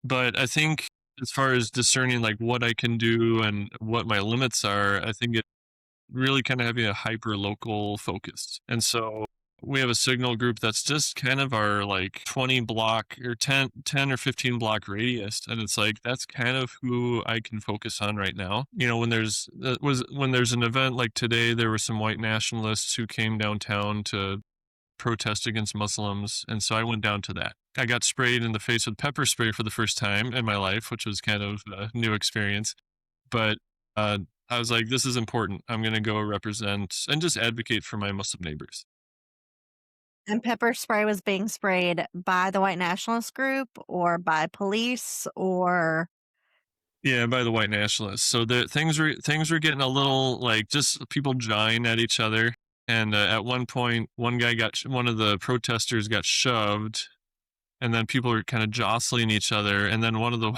But I think as far as discerning like what I can do and what my limits are, I think it really kind of having a hyper local focus. And so we have a signal group that's just kind of our like 20 block or 10 or 15 block radius. And it's like, that's kind of who I can focus on right now. You know, when there's an event like today, there were some white nationalists who came downtown to protest against Muslims. And so I went down to that. I got sprayed in the face with pepper spray for the first time in my life, which was kind of a new experience. But uh, I was like, this is important. I'm going to go represent and just advocate for my Muslim neighbors. And pepper spray was being sprayed by the white nationalist group or by police or Yeah, by the white nationalists. So the things were getting a little like just people jawing at each other. And at one point, one of the protesters got shoved, and then people were kind of jostling each other. And then one of the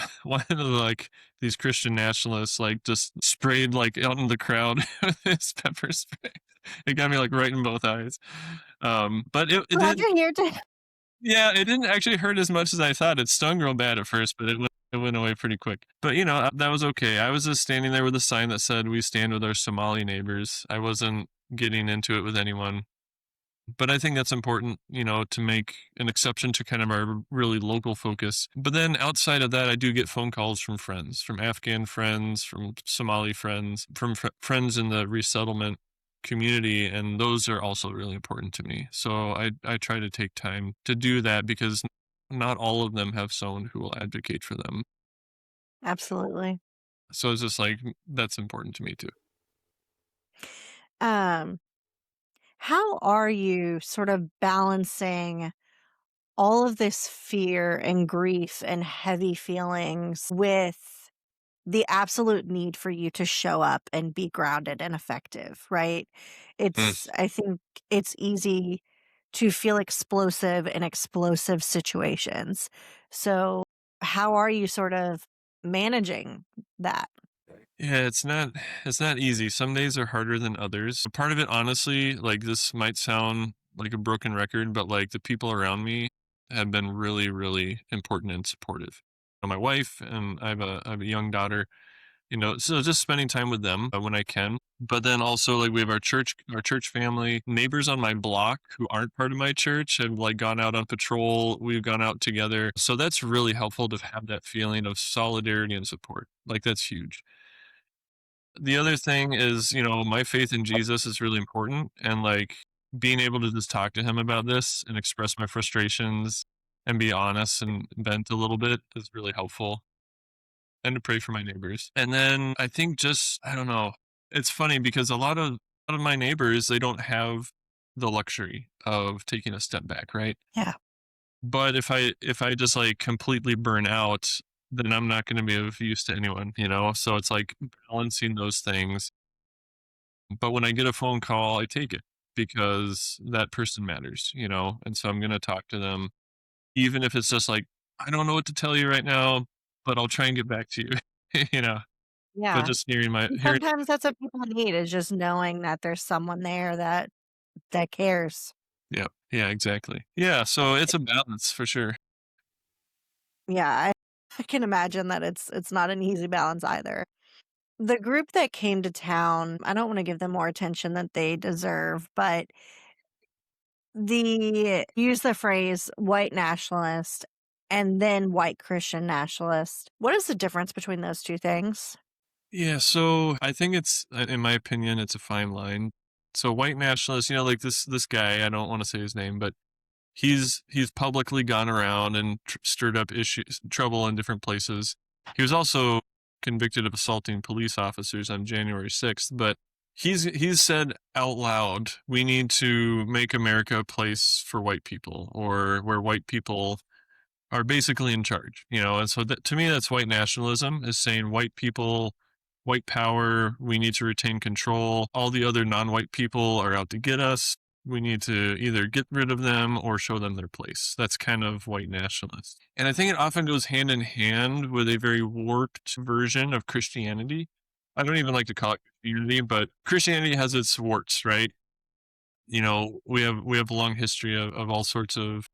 like these Christian nationalists like just sprayed like out in the crowd with his pepper spray. It got me like right in both eyes. But it glad did, you're here to yeah, it didn't actually hurt as much as I thought. It stung real bad at first, but it went away pretty quick. But you know, that was okay. I was just standing there with a sign that said "We stand with our Somali neighbors." I wasn't getting into it with anyone. But I think that's important, you know, to make an exception to kind of our really local focus. But then outside of that, I do get phone calls from friends, from Afghan friends, from Somali friends, from friends in the resettlement community. And those are also really important to me. So I try to take time to do that because not all of them have someone who will advocate for them. absolutely. So it's just like, that's important to me too. Um, how are you sort of balancing all of this fear and grief and heavy feelings with the absolute need for you to show up and be grounded and effective, right? Mm. I think it's easy to feel explosive in explosive situations. So, how are you sort of managing that? Yeah, it's not easy. Some days are harder than others. Part of it, honestly, like this might sound like a broken record, but like the people around me have been really, really important and supportive. My wife and I have a young daughter, you know, so just spending time with them when I can. But then also like we have our church family, neighbors on my block who aren't part of my church have like gone out on patrol. We've gone out together. So that's really helpful to have that feeling of solidarity and support. Like that's huge. The other thing is, you know, my faith in Jesus is really important, and, like, being able to just talk to him about this and express my frustrations and be honest and vent a little bit is really helpful, and to pray for my neighbors. And then I think just I don't know, it's funny because a lot of my neighbors, they don't have the luxury of taking a step back, right? Yeah. But if I just, like, completely burn out, then I'm not gonna be of use to anyone, you know? So it's, like, balancing those things. But when I get a phone call, I take it because that person matters, you know? And so I'm going to talk to them, even if it's just like, I don't know what to tell you right now, but I'll try and get back to you, you know? But Yeah. just And hearing, sometimes that's what people need is just knowing that there's someone there that cares. yeah, yeah, exactly. Yeah. So it's a balance for sure. Yeah, I can imagine that it's not an easy balance either. The group that came to town, I don't want to give them more attention that they deserve, but the use the phrase white nationalist and then white Christian nationalist. What is the difference between those two things? Yeah. So I think in my opinion, it's a fine line. So white nationalists, you know, like this guy, I don't want to say his name, but he's publicly gone around and stirred up issues, trouble in different places. He was also convicted of assaulting police officers on January 6th, but he's said out loud, we need to make America a place for white people or where white people are basically in charge, you know. And so that, to me, that's white nationalism, is saying white people, white power, we need to retain control. All the other non-white people are out to get us. We need to either get rid of them or show them their place. That's kind of white nationalist. And I think it often goes hand in hand with a very warped version of Christianity. I don't even like to call it Christianity, but Christianity has its warts, right? You know, we have a long history of all sorts of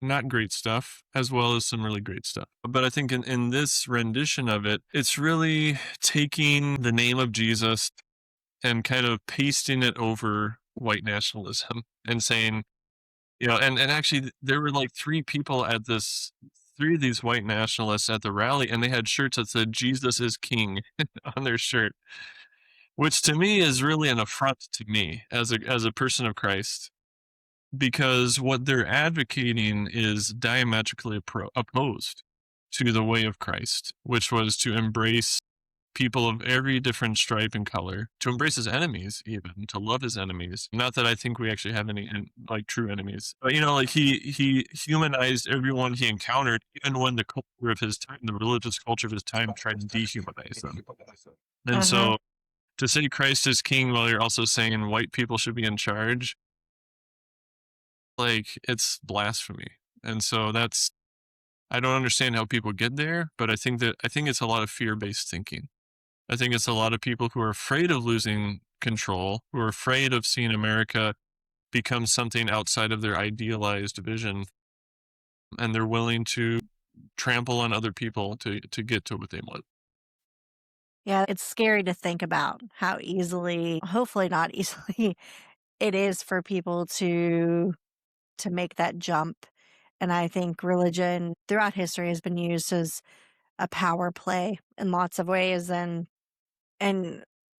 not great stuff, as well as some really great stuff. But I think in this rendition of it, it's really taking the name of Jesus and kind of pasting it over white nationalism and saying, and actually there were like three of these white nationalists at the rally, and they had shirts that said Jesus is King on their shirt, which to me is really an affront to me as a person of Christ, because what they're advocating is diametrically opposed to the way of Christ, which was to embrace people of every different stripe and color, to embrace his enemies, even to love his enemies. Not that I think we actually have any like true enemies, but like he humanized everyone he encountered, even when the culture of his time, the religious culture of his time, tried to dehumanize them. And Uh-huh. so to say Christ is king while you're also saying white people should be in charge, like, it's blasphemy. And so I don't understand how people get there, but I think it's a lot of fear-based thinking. I think it's a lot of people who are afraid of losing control, who are afraid of seeing America become something outside of their idealized vision, and they're willing to trample on other people to get to what they want. Yeah, it's scary to think about how easily, hopefully not easily, it is for people to make that jump. And I think religion throughout history has been used as a power play in lots of ways, and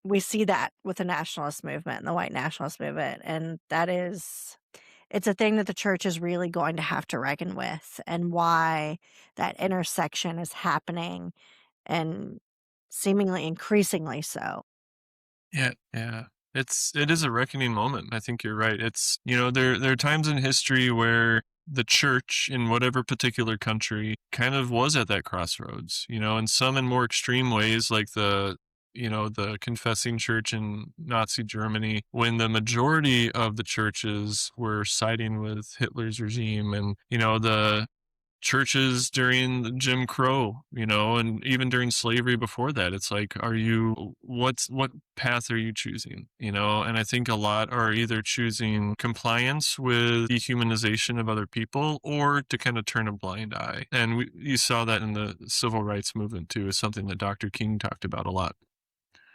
we see that with the nationalist movement and the white nationalist movement, and it's a thing that the church is really going to have to reckon with, and why that intersection is happening, and seemingly increasingly so. Yeah, yeah. It is a reckoning moment. I think you're right. It's there are times in history where the church in whatever particular country kind of was at that crossroads, and some in more extreme ways, like the confessing church in Nazi Germany, when the majority of the churches were siding with Hitler's regime, and the churches during Jim Crow, and even during slavery before that. It's like, what path are you choosing? And I think a lot are either choosing compliance with dehumanization of other people, or to kind of turn a blind eye. And you saw that in the civil rights movement too, is something that Dr. King talked about a lot.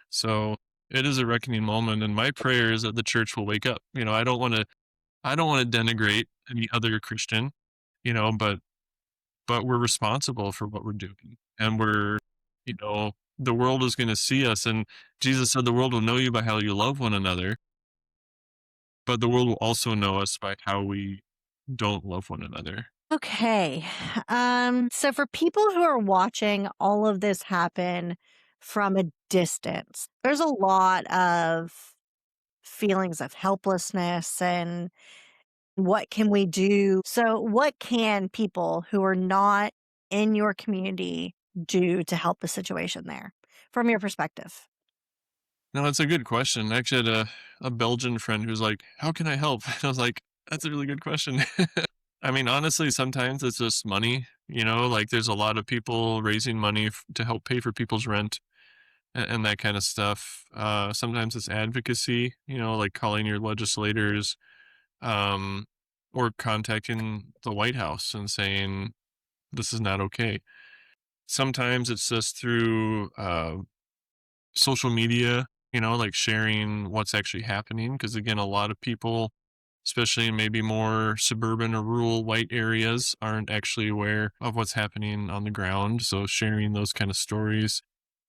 So it is a reckoning moment, and my prayer is that the church will wake up. I don't want to denigrate any other Christian, but we're responsible for what we're doing. And the world is going to see us. And Jesus said the world will know you by how you love one another, but the world will also know us by how we don't love one another. Okay. So for people who are watching all of this happen from a distance, there's a lot of feelings of helplessness and what can we do? So what can people who are not in your community do to help the situation there from your perspective? No, that's a good question. I actually had a Belgian friend who's like, how can I help? And I was like, that's a really good question. I mean, honestly, sometimes it's just money, like there's a lot of people raising money to help pay for people's rent and that kind of stuff. Sometimes it's advocacy, like calling your legislators, um, or contacting the White House and saying, this is not okay. Sometimes it's just through social media, like sharing what's actually happening. Because again, a lot of people, especially in maybe more suburban or rural white areas, aren't actually aware of what's happening on the ground. So sharing those kind of stories,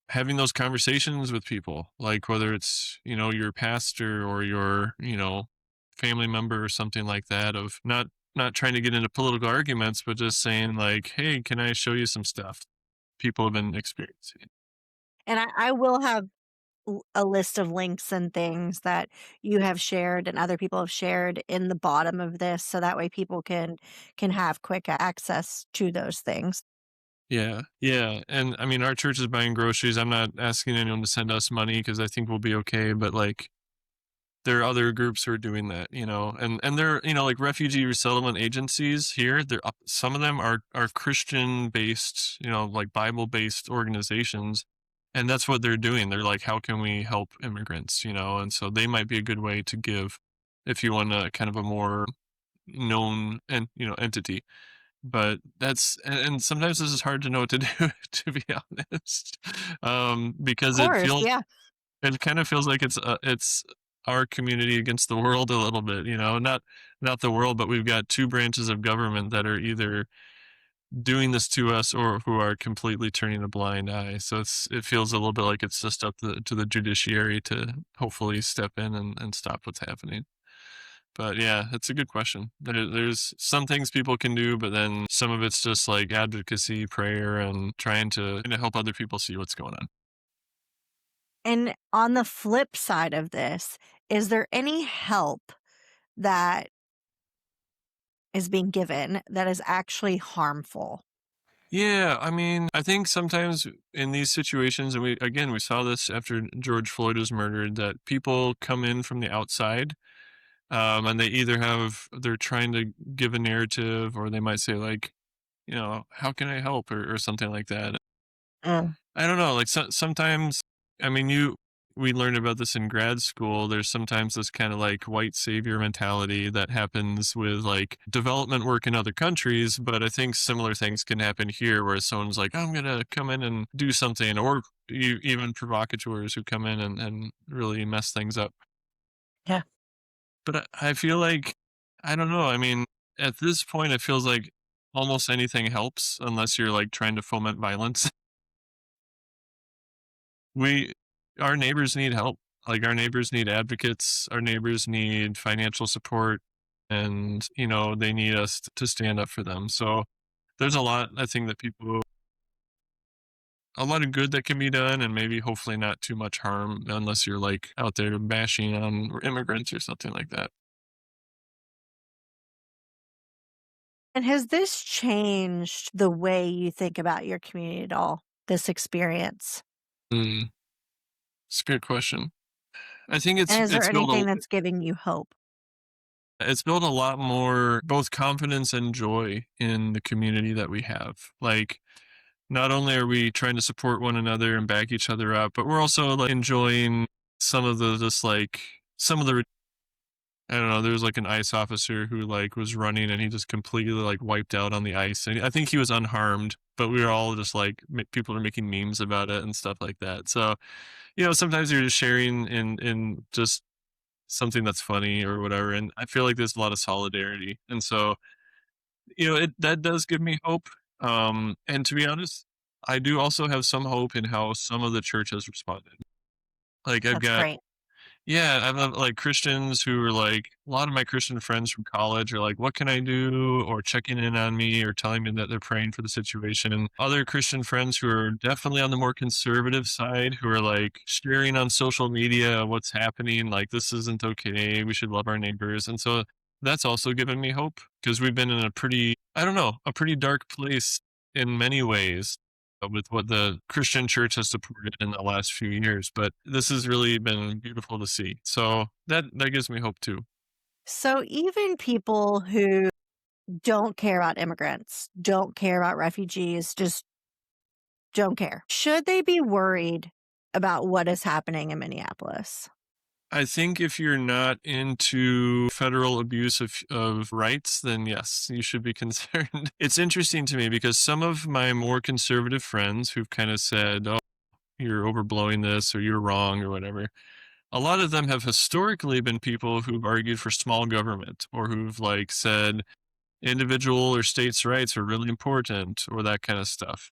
having those conversations with people, like whether it's, your pastor or your, family member or something like that, of not trying to get into political arguments, but just saying like, hey, can I show you some stuff people have been experiencing? And I will have a list of links and things that you have shared and other people have shared in the bottom of this, so that way people can have quick access to those things. Yeah, yeah. And I mean, our church is buying groceries. I'm not asking anyone to send us money because I think we'll be okay. But like, there are other groups who are doing that, and they're, like refugee resettlement agencies here. Some of them are Christian based, like Bible based organizations, and that's what they're doing. They're like, how can we help immigrants, and so they might be a good way to give if you want a kind of a more known and entity. But that's and sometimes this is hard to know what to do, to be honest, Of because course, yeah. it kind of feels like it's our community against the world a little bit, not the world, but we've got two branches of government that are either doing this to us or who are completely turning a blind eye. So it feels a little bit like it's just up to the judiciary to hopefully step in and stop what's happening. But yeah, it's a good question. There's some things people can do, but then some of it's just like advocacy, prayer, and trying to help other people see what's going on. And on the flip side of this, is there any help that is being given that is actually harmful? Yeah, I mean, I think sometimes in these situations, and we saw this after George Floyd was murdered, that people come in from the outside, and they're trying to give a narrative, or they might say like, how can I help, or something like that. Mm. I don't know, like sometimes, I mean, we learned about this in grad school. There's sometimes this kind of like white savior mentality that happens with like development work in other countries, but I think similar things can happen here where someone's like, I'm gonna come in and do something, or even provocateurs who come in and really mess things up. Yeah, But I feel like, I don't know. I mean, at this point, it feels like almost anything helps unless you're like trying to foment violence. We Our neighbors need help. Like, our neighbors need advocates, our neighbors need financial support, and, they need us to stand up for them. So, there's a lot, I think, a lot of good that can be done, and maybe hopefully not too much harm unless you're, like, out there bashing on immigrants or something like that. and has this changed the way you think about your community at all, this experience? Mm, it's a good question. I think And is there it's built anything a that's giving you hope? it's built a lot more both confidence and joy in the community that we have. Like, not only are we trying to support one another and back each other up, but we're also like enjoying some of the just like some of the I don't know. There was like an ICE officer who like was running and he just completely like wiped out on the ice. And I think he was unharmed, but we were all just like people are making memes about it and stuff like that. So sometimes you're just sharing in just something that's funny or whatever. And I feel like there's a lot of solidarity, and so that does give me hope. And to be honest, I do also have some hope in how some of the church has responded. Like I've That's got great. Yeah, I've like Christians who are like a lot of my Christian friends from college are like, "What can I do?" or checking in on me or telling me that they're praying for the situation. And other Christian friends who are definitely on the more conservative side who are like sharing on social media what's happening, like this isn't okay. We should love our neighbors. And so that's also given me hope because we've been in a pretty, I don't know, a pretty dark place in many ways with what the Christian church has supported in the last few years. But this has really been beautiful to see. So that gives me hope too. So even people who don't care about immigrants, don't care about refugees, just don't care. Should they be worried about what is happening in Minneapolis? I think if you're not into federal abuse of rights, then yes, you should be concerned. It's interesting to me because some of my more conservative friends who've kind of said, oh, you're overblowing this or you're wrong or whatever, a lot of them have historically been people who've argued for small government or who've like said individual or states' rights are really important or that kind of stuff.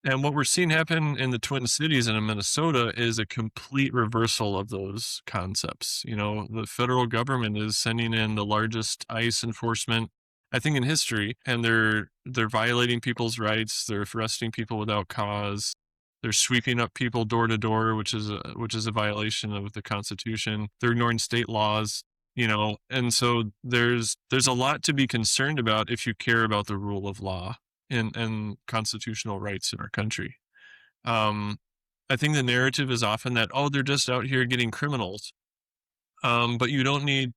And what we're seeing happen in the Twin Cities and in Minnesota is a complete reversal of those concepts. The federal government is sending in the largest ICE enforcement, I think, in history, and they're violating people's rights. They're arresting people without cause. They're sweeping up people door to door, which is a violation of the Constitution. They're ignoring state laws. And so there's a lot to be concerned about if you care about the rule of law and constitutional rights in our country. Um, I think the narrative is often that, oh, they're just out here getting criminals. But you don't need,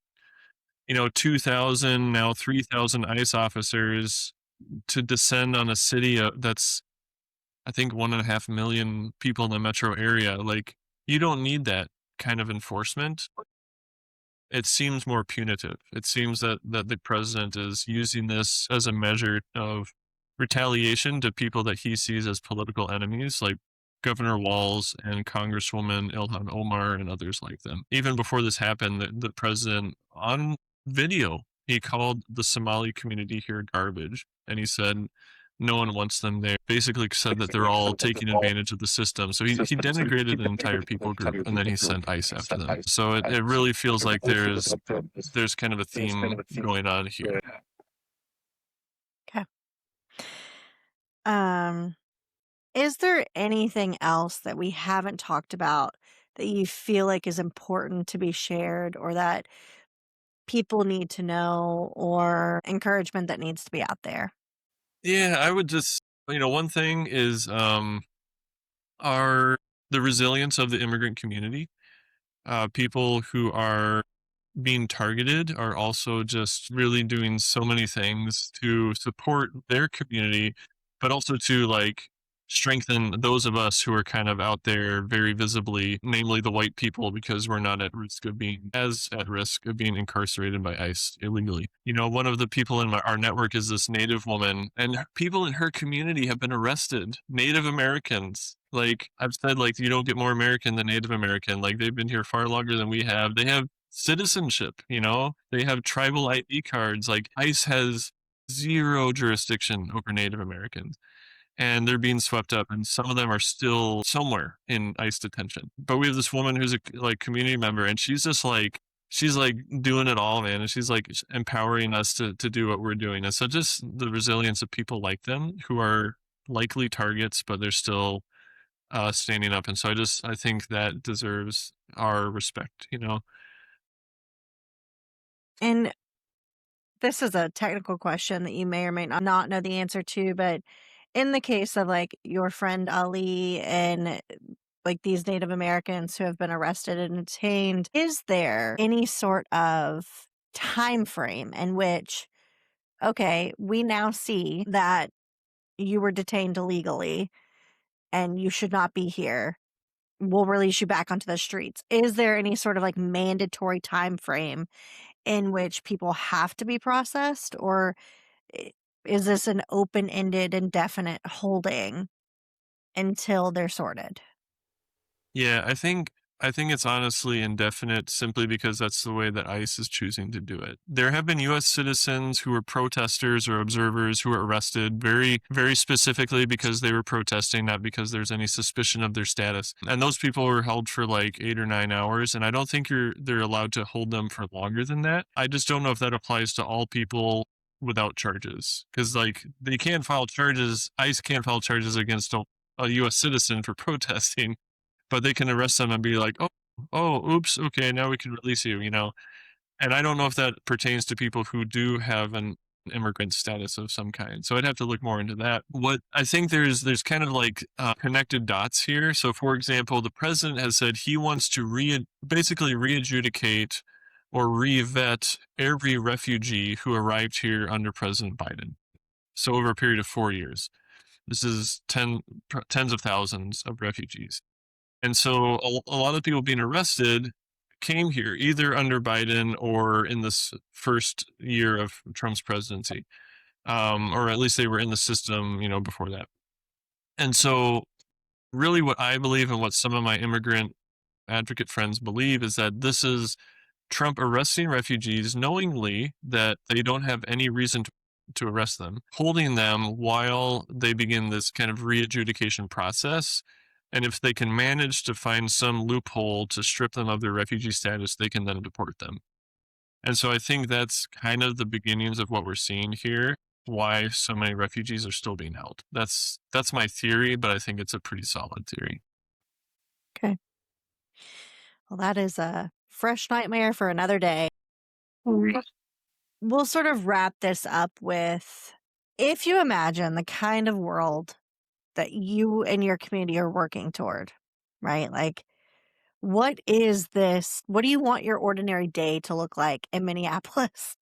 2,000, now 3,000 ICE officers to descend on a city that's, I think, 1.5 million people in the metro area. Like, you don't need that kind of enforcement. it seems more punitive. It seems that the president is using this as a measure of retaliation to people that he sees as political enemies, like Governor Walz and Congresswoman Ilhan Omar and others like them. Even before this happened, the president on video, he called the Somali community here garbage, and he said no one wants them there. Basically said that they're all taking advantage of the system. So he denigrated an entire people group, and then he sent ICE after them. So it really feels like there's kind of a theme going on here. Okay. Is there anything else that we haven't talked about that you feel like is important to be shared, or that people need to know, or encouragement that needs to be out there? Yeah, I would just, one thing is are the resilience of the immigrant community. People who are being targeted are also just really doing so many things to support their community, but also to like strengthen those of us who are kind of out there very visibly, namely the white people, because we're not at risk of being as at risk of being incarcerated by ICE illegally. One of the people in our network is this Native woman, and people in her community have been arrested. Native Americans. Like I've said, like you don't get more American than Native American. Like they've been here far longer than we have. They have citizenship, they have tribal ID cards. Like ICE has zero jurisdiction over Native Americans, and they're being swept up, and some of them are still somewhere in ICE detention. But we have this woman who's a like community member, and she's like doing it all, man, and she's like empowering us to do what we're doing. And so just the resilience of people like them who are likely targets, but they're still standing up. And so I think that deserves our respect. And this is a technical question that you may or may not know the answer to, but in the case of like your friend Ali and like these Native Americans who have been arrested and detained, is there any sort of time frame in which, okay, we now see that you were detained illegally and you should not be here, we'll release you back onto the streets? Is there any sort of like mandatory time frame in which people have to be processed, or i- is this an open-ended, indefinite holding until they're sorted? Yeah, I think it's honestly indefinite simply because that's the way that ICE is choosing to do it. There have been US citizens who were protesters or observers who were arrested very, very specifically because they were protesting, not because there's any suspicion of their status. And those people were held for like 8 or 9 hours, and I don't think they're allowed to hold them for longer than that. I just don't know if that applies to all people without charges, because like they can't file charges. ICE can't file charges against a US citizen for protesting, but they can arrest them and be like, oops, okay, now we can release you. And I don't know if that pertains to people who do have an immigrant status of some kind. So I'd have to look more into that. What I think there's kind of like connected dots here. So for example, the president has said he wants to basically re-adjudicate or re-vet every refugee who arrived here under President Biden. So over a period of 4 years. This is tens of thousands of refugees. And so a lot of people being arrested came here either under Biden or in this first year of Trump's presidency, or at least they were in the system, before that. And so really what I believe and what some of my immigrant advocate friends believe is that this is Trump arresting refugees knowingly that they don't have any reason to arrest them, holding them while they begin this kind of re-adjudication process. And if they can manage to find some loophole to strip them of their refugee status, they can then deport them. And so I think that's kind of the beginnings of what we're seeing here, why so many refugees are still being held. That's my theory, but I think it's a pretty solid theory. Okay. Well, that is a fresh nightmare for another day. We'll sort of wrap this up with, if you imagine the kind of world that you and your community are working toward, right? Like, what is this? What do you want your ordinary day to look like in Minneapolis?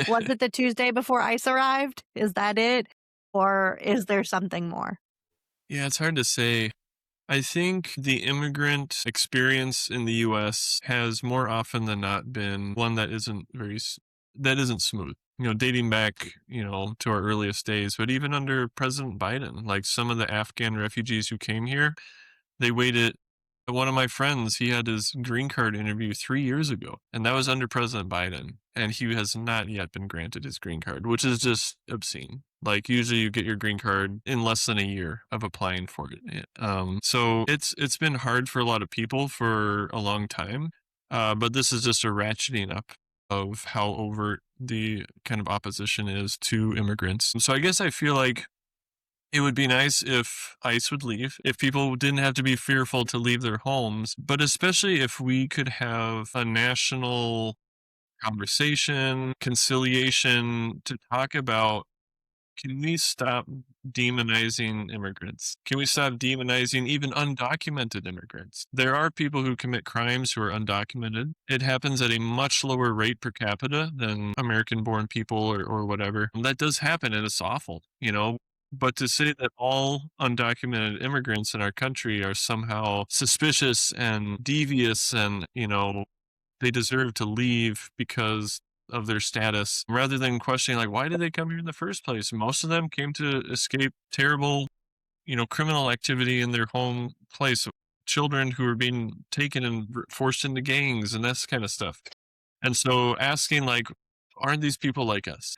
Was it the Tuesday before ICE arrived? Is that it? Or is there something more? Yeah, it's hard to say. I think the immigrant experience in the US has more often than not been one that isn't smooth. Dating back, to our earliest days, but even under President Biden, like some of the Afghan refugees who came here, they waited. One of my friends, he had his green card interview 3 years ago, and that was under President Biden, and he has not yet been granted his green card, which is just obscene. Like usually, you get your green card in less than a year of applying for it. So it's been hard for a lot of people for a long time, but this is just a ratcheting up of how overt the kind of opposition is to immigrants. So I guess I feel like it would be nice if ICE would leave, if people didn't have to be fearful to leave their homes, but especially if we could have a national conversation, conciliation to talk about, can we stop demonizing immigrants? Can we stop demonizing even undocumented immigrants? There are people who commit crimes who are undocumented. It happens at a much lower rate per capita than American born people or whatever. That does happen and it's awful. But to say that all undocumented immigrants in our country are somehow suspicious and devious and, they deserve to leave because of their status, rather than questioning, like, why did they come here in the first place? Most of them came to escape terrible, criminal activity in their home place. Children who were being taken and forced into gangs and this kind of stuff. And so asking, like, aren't these people like us?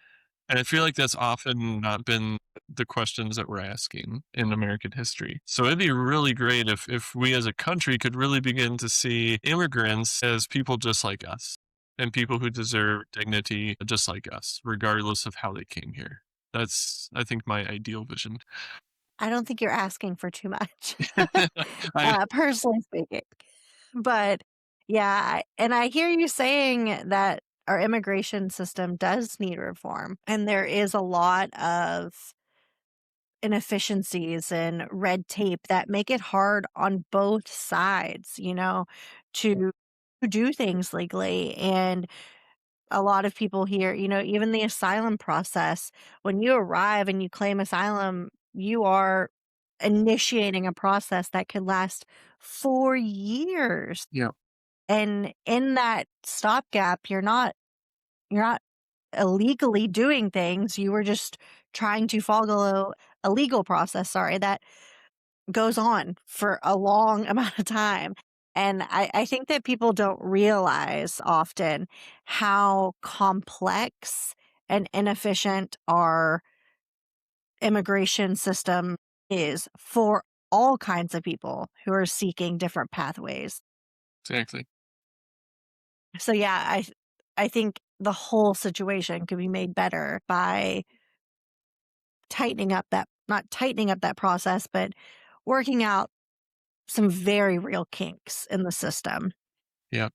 And I feel like that's often not been the questions that we're asking in American history. So it'd be really great if we as a country could really begin to see immigrants as people just like us and people who deserve dignity just like us, regardless of how they came here. That's, I think, my ideal vision. I don't think you're asking for too much, I, personally speaking. But yeah, and I hear you saying that our immigration system does need reform, and there is a lot of inefficiencies and red tape that make it hard on both sides, to do things legally. And a lot of people here, even the asylum process, when you arrive and you claim asylum, you are initiating a process that could last 4 years. yeah, And in that stopgap, you're not illegally doing things. You were just trying to follow a legal process, sorry, that goes on for a long amount of time. And I think that people don't realize often how complex and inefficient our immigration system is for all kinds of people who are seeking different pathways. exactly. So yeah, I think the whole situation could be made better by tightening up that not tightening up that process, but working out some very real kinks in the system. Yeah.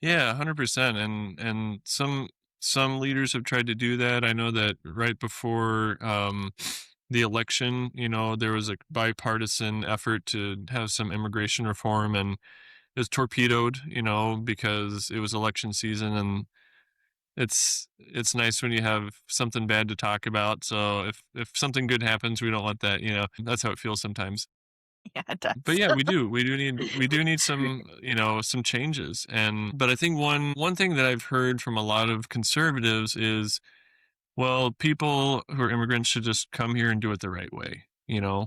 Yeah, 100%. And some leaders have tried to do that. I know that right before the election, there was a bipartisan effort to have some immigration reform, and it was torpedoed, because it was election season, and it's nice when you have something bad to talk about. So if something good happens, we don't want that, That's how it feels sometimes. Yeah, it But does. yeah, we do need some, some changes. But I think one thing that I've heard from a lot of conservatives is, well, people who are immigrants should just come here and do it the right way.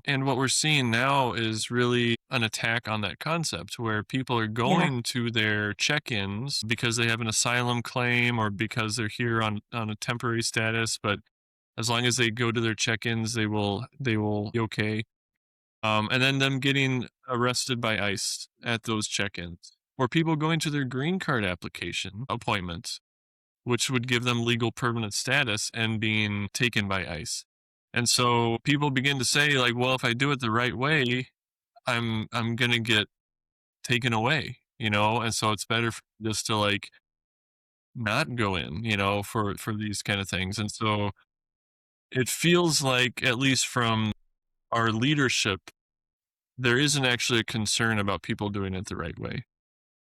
And what we're seeing now is really an attack on that concept, where people are Yeah. going to their check-ins because they have an asylum claim or because they're here on a temporary status, but as long as they go to their check-ins, they will be okay. And then them getting arrested by ICE at those check-ins, or people going to their green card application appointments, which would give them legal permanent status, and being taken by ICE. And so people begin to say, like, well, if I do it the right way, I'm gonna get taken away. And so it's better just to, like, not go in, for these kind of things. And so it feels like, at least from our leadership, there isn't actually a concern about people doing it the right way.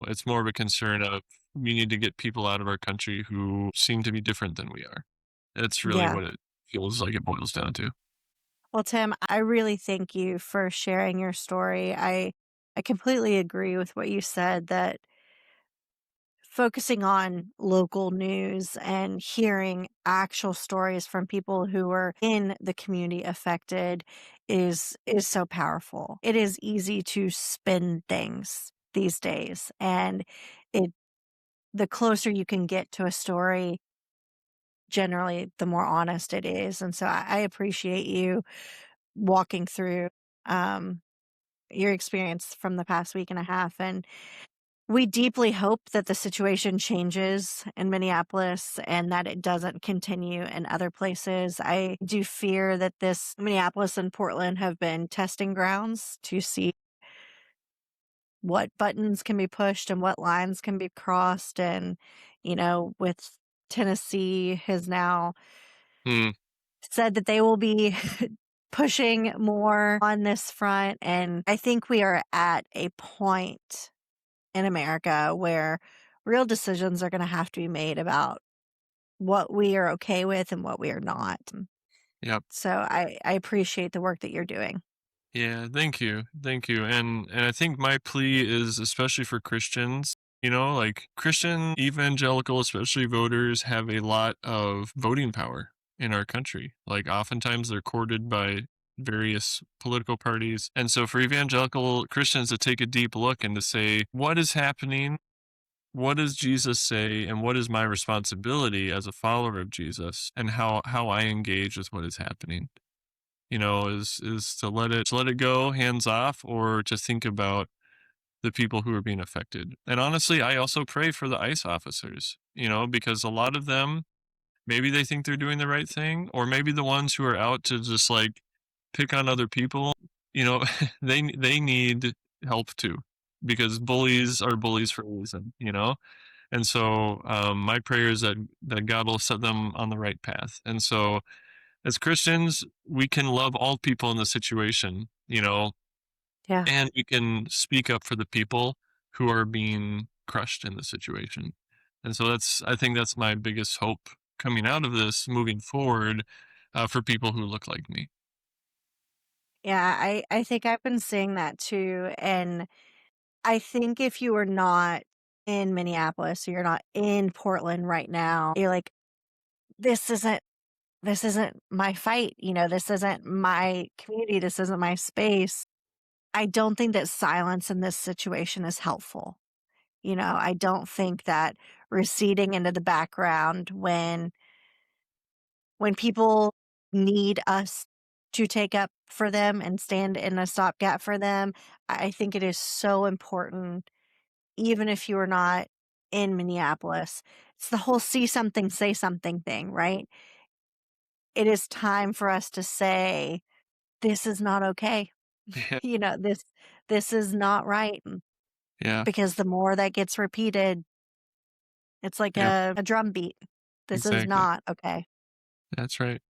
It's more of a concern of, we need to get people out of our country who seem to be different than we are. That's really Yeah. what it feels like it boils down to. Well, Tim, I really thank you for sharing your story. I completely agree with what you said that focusing on local news and hearing actual stories from people who were in the community affected is so powerful. It is easy to spin things these days, and it the closer you can get to a story, generally the more honest it is. And so I appreciate you walking through um your experience from the past week and a half. And we deeply hope that the situation changes in Minneapolis and that it doesn't continue in other places. I do fear that this Minneapolis and Portland have been testing grounds to see what buttons can be pushed and what lines can be crossed. And, with Tennessee has now Hmm. said that they will be pushing more on this front. And I think we are at a point in America where real decisions are going to have to be made about what we are okay with and what we are not. Yep. So I appreciate the work that you're doing. Yeah, thank you. Thank you. And I think my plea is especially for Christians, like Christian evangelical, especially voters have a lot of voting power in our country. Like oftentimes they're courted by various political parties. And so for evangelical Christians to take a deep look and to say, what is happening? What does Jesus say? And what is my responsibility as a follower of Jesus and how I engage with what is happening? Is to let it go, hands off, or to think about the people who are being affected. And honestly, I also pray for the ICE officers, because a lot of them, maybe they think they're doing the right thing, or maybe the ones who are out to just like pick on other people, you know, they need help too, because bullies are bullies for a reason. And so my prayer is that God will set them on the right path. And so as Christians, we can love all people in the situation, Yeah. and we can speak up for the people who are being crushed in the situation. And so I think that's my biggest hope coming out of this moving forward for people who look like me. Yeah, I think I've been seeing that too. And I think if you are not in Minneapolis or you're not in Portland right now, you're like, this isn't this isn't my fight, this isn't my community, this isn't my space. I don't think that silence in this situation is helpful. I don't think that receding into the background when people need us to take up for them and stand in a stopgap for them, I think it is so important, even if you are not in Minneapolis. It's the whole see something, say something thing, right? It is time for us to say, this is not okay. Yeah, This is not right. yeah, Because the more that gets repeated, it's like yep, a drum beat. This is exactly. not okay. That's right.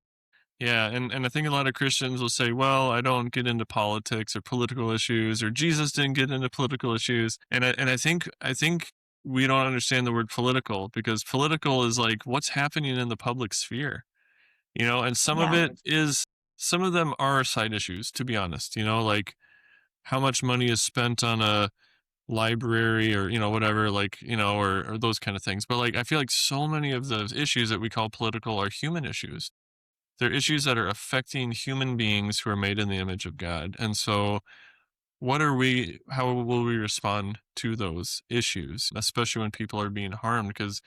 Yeah, and I think a lot of Christians will say, "Well, I don't get into politics or political issues, or Jesus didn't get into political issues." And I think we don't understand the word political, because political is like what's happening in the public sphere, and Yeah. some of them are side issues, to be honest, like how much money is spent on a library or whatever, like or those kind of things. But like I feel like so many of those issues that we call political are human issues. They're issues that are affecting human beings who are made in the image of God. And so, how will we respond to those issues, especially when people are being harmed? Because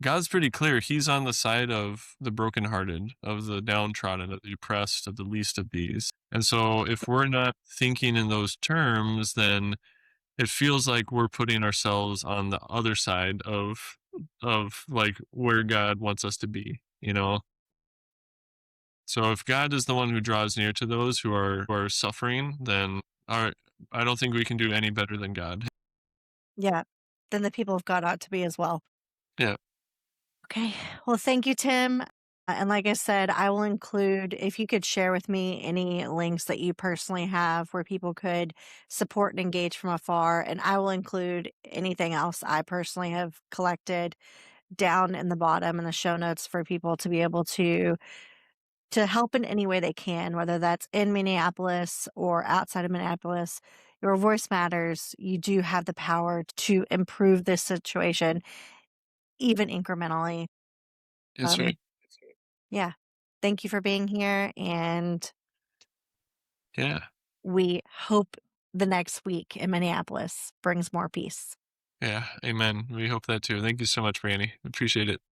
God's pretty clear. He's on the side of the brokenhearted, of the downtrodden, of the oppressed, of the least of these. And so, if we're not thinking in those terms, then it feels like we're putting ourselves on the other side of like where God wants us to be. So if God is the one who draws near to those who are suffering, then our I don't think we can do any better than God. Yeah. Then the people of God ought to be as well. Yeah. Okay. Well, thank you, Tim. And like I said, I will include, if you could share with me any links that you personally have where people could support and engage from afar. And I will include anything else I personally have collected down in the bottom in the show notes for people to be able to to help in any way they can, whether that's in Minneapolis or outside of Minneapolis. Your voice matters. You do have the power to improve this situation, even incrementally. That's right. Yeah. Thank you for being here. And Yeah. we hope the next week in Minneapolis brings more peace. Yeah. Amen. We hope that too. Thank you so much, Brandi. Appreciate it.